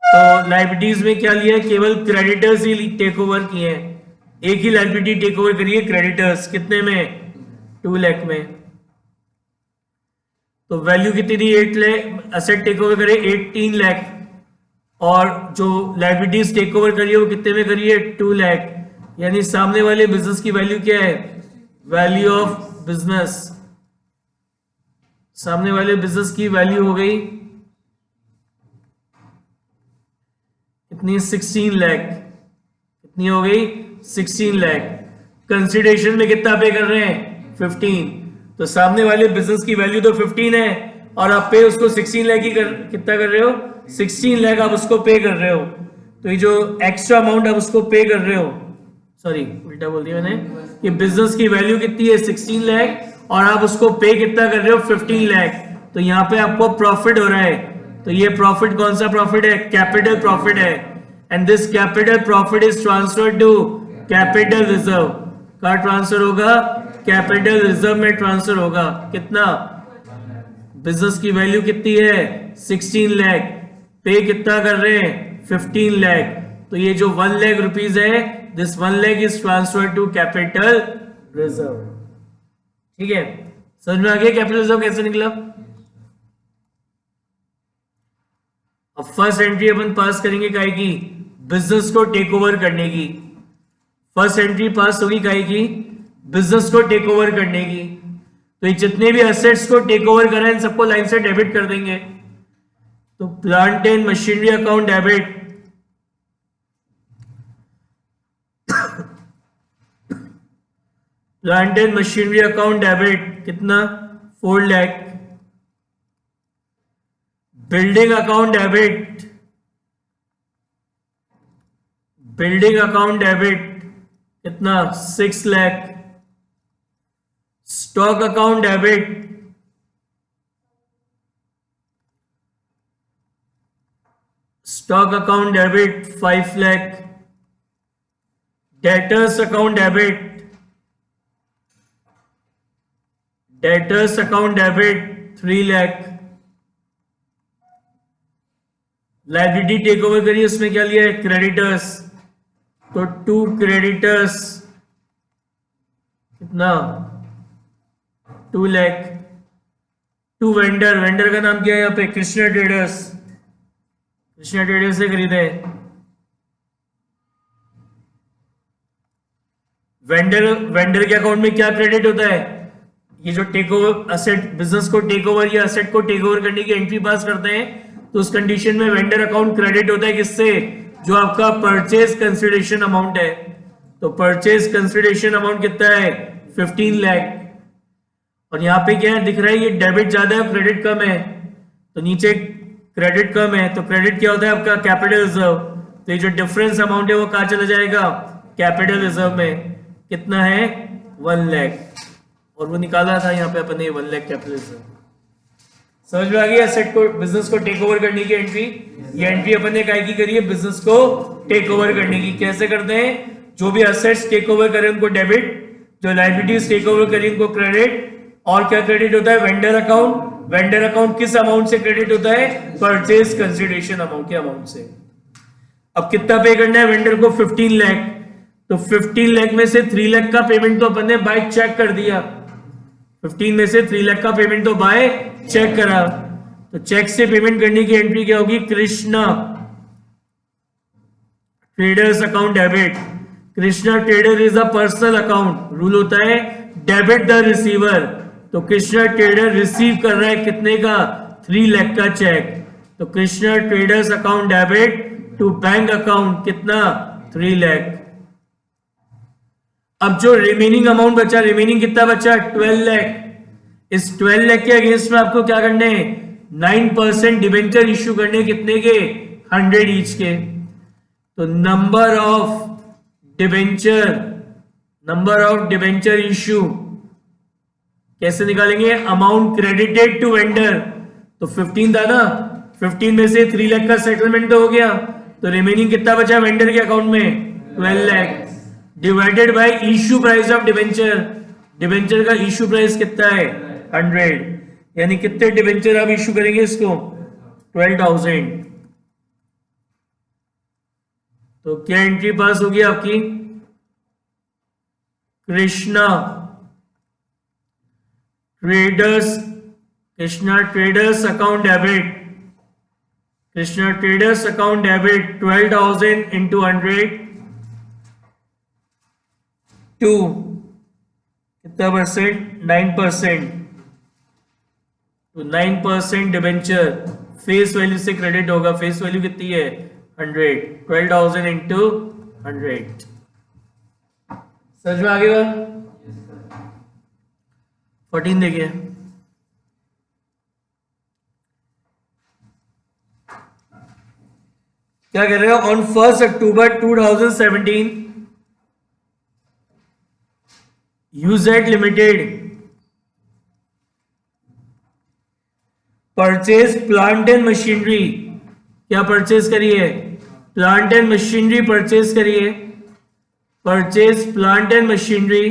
तो लाइबिलिटीज में क्या लिया है, केवल क्रेडिटर्स ही टेक ओवर किए हैं। एक ही लाइबिलिटी टेक ओवर करी है क्रेडिटर्स, कितने में, 2 लाख में। तो वैल्यू कितनी थी, 8 लाख। असेट टेक ओवर करे 18 लाख, और जो लाइबिलिटीज टेक ओवर करी है वो कितने में करी है, 2 लाख। यानी सामने वाले बिजनेस की वैल्यू क्या है, वैल्यू ऑफ बिजनेस। सामने वाले बिजनेस की वैल्यू हो गई कितनी, 16 लाख। कितनी हो गई, 16 लाख। कंसिडरेशन में कितना पे कर रहे हैं, 15। तो सामने वाले बिजनेस की वैल्यू तो 15 है, और आप पे उसको 16 लाख ही कितना कर रहे हो, 16 लाख आप उसको पे कर रहे हो। तो ये जो एक्स्ट्रा अमाउंट आप उसको पे कर रहे हो, सॉरी उल्टा बोल दिया मैंने, ये बिजनेस की वैल्यू कितनी है, 16 लाख, और आप उसको पे कितना कर रहे हो, 15 लाख। तो यहाँ पे आपको प्रॉफिट हो रहा है। तो ये प्रॉफिट कौन सा प्रॉफिट है, कैपिटल प्रॉफिट है। And this capital profit is transferred to capital reserve. कहाँ ट्रांसफर होगा, कैपिटल रिजर्व में ट्रांसफर होगा। कितना, बिजनेस की वैल्यू कितनी है, 16 लाख, पे कितना कर रहे हैं, 15 लाख। तो ये जो 1 लाख रुपीज है, this 1 lakh is transfer to capital reserve. ठीक है, समझ में आ गया कैपिटल रिजर्व कैसे निकला। अब फर्स्ट एंट्री अपन पास करेंगे काहे की, बिजनेस को टेक ओवर करने की। फर्स्ट एंट्री पास होगी काहे की, बिजनेस को टेक ओवर करने की। तो ये जितने भी एसेट्स को टेक ओवर करा है इन सबको लाइन से डेबिट कर देंगे। तो plant and machinery account debit, plant and machinery account debit कितना, 4 lakh. Building account debit, building account debit कितना, 6 lakh. Stock account debit, stock account debit 5 lakh. Debtors account debit, debtors account debit 3 lakh. Liability take over करिए, उसमें क्या लिया है, creditors. तो 2 creditors कितना, 2 lakh. 2 vendor, vendor का नाम क्या है यहाँ पे, कृष्णा ट्रेडर्स। कृष्णा ट्रेडर्स से खरीदे। वेंडर के अकाउंट में क्या क्रेडिट होता है, ये जो टेक ओवर असेट, बिजनेस को टेक ओवर या असेट को टेक ओवर करने की एंट्री पास करते हैं, तो उस कंडीशन में वेंडर अकाउंट क्रेडिट होता है किससे, जो आपका परचेज कंसिडरेशन अमाउंट है। तो परचेज कंसिडरेशन अमाउंट कितना है, 15 लाख। और यहाँ पे क्या है दिख रहा है, ये डेबिट ज्यादा है क्रेडिट कम है। तो नीचे क्रेडिट कम है, तो क्रेडिट क्या होता है आपका, कैपिटल रिजर्व। तो ये जो डिफरेंस अमाउंट है वो कहाँ चला जाएगा, कैपिटल रिजर्व में। कितना है, 1 लाख। और वो निकाला था यहाँ पे अपन ने 1 लाख कैपिटल रिजर्व। समझ में आ गया, एसेट को, बिजनेस को टेक ओवर करने की एंट्री। ये एंट्री अपन ने काय की करी है, बिजनेस को टेक ओवर करने की। कैसे करते हैं, जो भी एसेट्स टेक ओवर करें उनको डेबिट, जो लायबिलिटीज टेक ओवर करें उनको क्रेडिट। और क्या क्रेडिट होता है, वेंडर अकाउंट। वेंडर अकाउंट किस अमाउंट से क्रेडिट होता है, परचेज कंसिडरेशन अमाउंट के अमाउंट से। अब कितना पे करना है वेंडर को, 15 लाख। तो 15 लाख में से 3 लाख का पेमेंट तो अपन ने बाय चेक कर दिया। 15 में से 3 लाख का पेमेंट तो बाय चेक करा। तो चेक से पेमेंट करने की एंट्री क्या होगी, Krishna traders account debit. Krishna trader is a personal account, rule होता है डेबिट द रिसीवर। तो कृष्णा ट्रेडर रिसीव कर रहा है कितने का, 3 लाख का चेक। तो Krishna traders account debit to bank account कितना, 3 लाख। अब जो रिमेनिंग अमाउंट बचा, रिमेनिंग कितना बचा, 12 लाख। इस 12 लाख के अगेंस्ट में आपको क्या करने हैं, 9% डिबेंचर इश्यू करने, कितने के, 100 ईच के। तो नंबर ऑफ डिबेंचर इश्यू कैसे निकालेंगे? अमाउंट क्रेडिटेड टू वेंडर, तो 15 था ना, 15 में से 3 लाख का सेटलमेंट तो हो गया, तो रिमेनिंग कितना बचा वेंडर के अकाउंट में? 12 lakh divided by issue price of debenture, debenture का इश्यू प्राइस कितना है? 100, यानी कितने डिवेंचर आप इश्यू करेंगे इसको? 12,000। तो क्या एंट्री पास होगी आपकी? Krishna traders account debit, Krishna traders account debit 12,000 into 100 to कितना परसेंट? 9%, तो 9% डिबेंचर फेस वैल्यू से क्रेडिट होगा। फेस वैल्यू कितनी है? 100, 12,000 इंटू 100। समझ में आ गया? 14 देखिए, क्या कह रहे हो? On 1 October 2017 UZ limited purchase plant and machinery, क्या परचेज करिए? प्लांट एंड मशीनरी परचेज करिए, purchase plant and machinery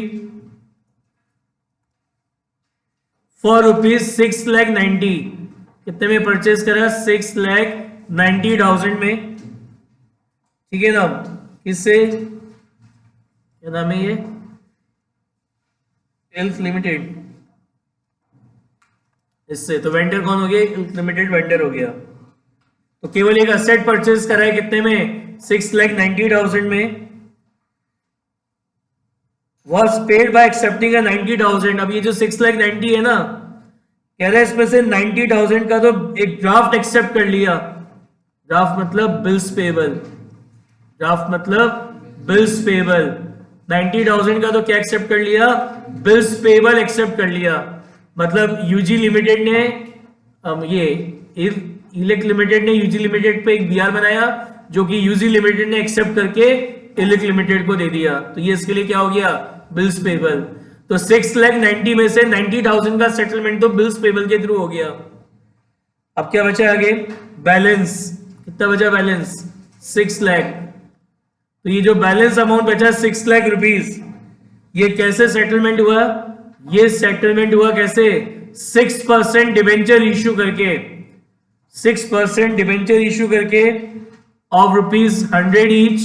for ₹6,90,000। कितने में परचेज करा? 6,90,000 में, ठीक है ना? किससे? क्या नाम है ये? इल्क लिमिटेड, इससे। तो वेंडर कौन हो गया? इल्क लिमिटेड वेंडर हो गया। तो केवल एक असेट परचेज करा है, कितने में? 6,90,000 में। was paid by accepting a 90,000। अब ये जो 6,90,000 है ना, कह रहा है इसमें से 90,000 का तो एक ड्राफ्ट एक्सेप्ट कर लिया। ड्राफ्ट मतलब बिल्स पेबल, ड्राफ्ट मतलब बिल्स पेबल। 90,000 का तो क्या एक्सेप्ट कर लिया? बिल्स पेबल एक्सेप्ट कर लिया। मतलब यूजी लिमिटेड ने ये इलेक्ट लिमिटेड ने यूजी लिमिटेड पे एक बीआर बनाया, जो कि यूजी लिमिटेड ने एक्सेप्ट करके इलेक्ट लिमिटेड को दे दिया। तो ये इसके लिए क्या हो गया? Bills payable. तो 6,90,000 में से 90,000 का सेटलमेंट तो बिल्स पेबल के थ्रू हो गया। अब क्या बचा आगे? बैलेंस। कितना बचा बैलेंस? 6 लाख। तो ये जो बैलेंस अमाउंट बचा 6 लाख रुपीस, ये कैसे सेटलमेंट हुआ? ये सेटलमेंट हुआ कैसे? 6% डिबेंचर इश्यू करके, 6% डिबेंचर इश्यू करके of ₹100 each,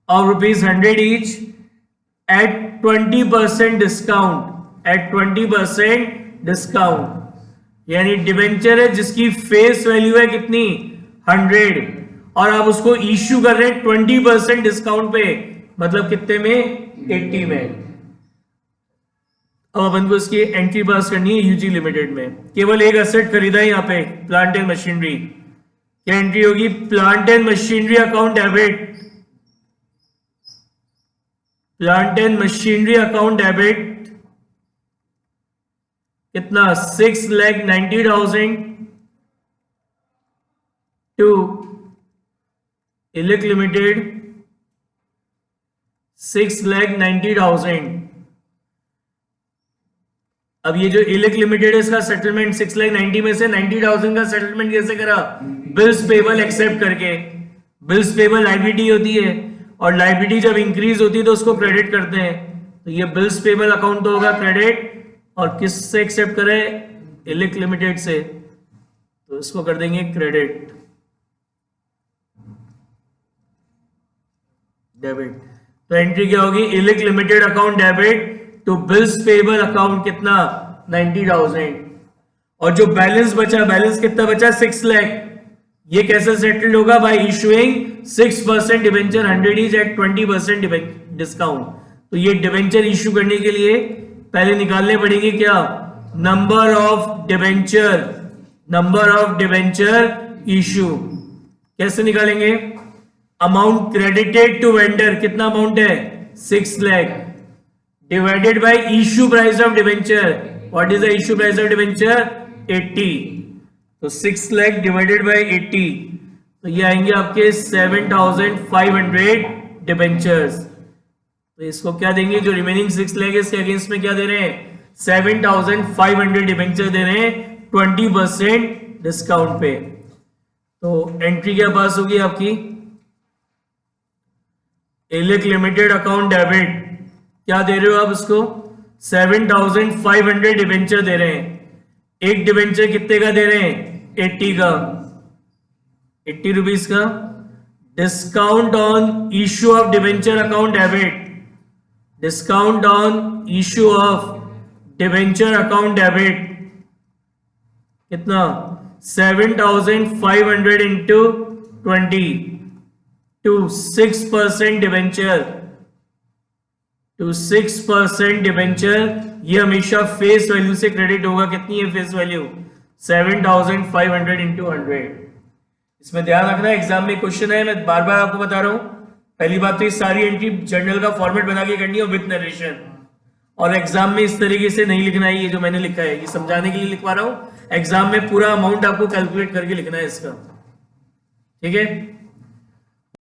of ₹100 each at 20% discount, at 20% discount. यानी डिबेंचर है जिसकी फेस वैल्यू है कितनी? 100, और आप उसको इश्यू कर रहे हैं 20% डिस्काउंट पे, मतलब कितने में? 80 में। अब अपन को इसकी एंट्री पास करनी है यूजी लिमिटेड में। केवल एक एसेट खरीदा है यहाँ पे, प्लांट एंड मशीनरी। क्या एंट्री होगी? Plant and machinery account debit, plant and machinery account debit कितना? 6,90,000 टू इलेक्ट लिमिटेड 6,90,000। अब ये जो इलेक्ट लिमिटेड है इसका सेटलमेंट 6,90,000 में से 90,000 का सेटलमेंट कैसे करा? बिल्स पेबल एक्सेप्ट करके। बिल्स पेबल लायबिलिटी होती है, और लायबिलिटी जब इंक्रीज होती है तो उसको क्रेडिट करते हैं। तो ये बिल्स पेबल अकाउंट तो होगा क्रेडिट, और किससे एक्सेप्ट करे? इलेक्ट लिमिटेड से। तो इसको कर देंगे क्रेडिट, डेबिट। तो एंट्री क्या होगी? Elect Limited account debit to bills payable account कितना? 90,000। और जो बैलेंस बचा, बैलेंस कितना बचा? 6 लाख। ये कैसे सेटल्ड होगा? By issuing 6% debenture 100 is at 20% discount. तो ये डिबेंचर इशू करने के लिए पहले निकालने पड़ेंगे क्या? Number of debenture, number of debenture issue. कैसे निकालेंगे? अमाउंट क्रेडिटेड टू वेंडर, कितना अमाउंट है? 6 lakh, divided by issue price of debenture. What is the issue price of debenture? 80। तो 6 लाख डिवाइडेड बाय 80, तो ये आएंगे आपके 7,500 डिबेंचर्स। तो इसको क्या देंगे, जो रिमेनिंग 6 लेंगे इसके अगेंस्ट में क्या दे रहे हैं, 7,500 डिबेंचर दे रहे हैं 20% डिस्काउंट पे। तो एंट्री क्या पास होगी आपकी, एलिक लिमिटेड अकाउंट डेबिट, क्या दे रहे हो आप उसको, 7,500 डिबेंचर दे रहे हैं। एक डिबेंचर कितने का दे रहे हैं, 80 का, 80 रुपीज का। Discount on issue of debenture account debit, discount on issue of debenture account debit कितना, 7,500 into 20 to 6% debenture, to 6% debenture. ये हमेशा फेस वैल्यू से क्रेडिट होगा। कितनी है फेस वैल्यू, 7,500 इंटू 100। इसमें ध्यान रखना, एग्जाम में क्वेश्चन है, मैं बार बार आपको बता रहा हूं। पहली बात तो ये सारी एंट्री जर्नल का फॉर्मेट बना के करनी है विद नरेशन, और एग्जाम में इस तरीके से नहीं लिखना है। ये जो मैंने लिखा है ये समझाने के लिए लिखवा रहा हूं, एग्जाम में पूरा अमाउंट आपको कैलकुलेट करके लिखना है इसका, ठीक है।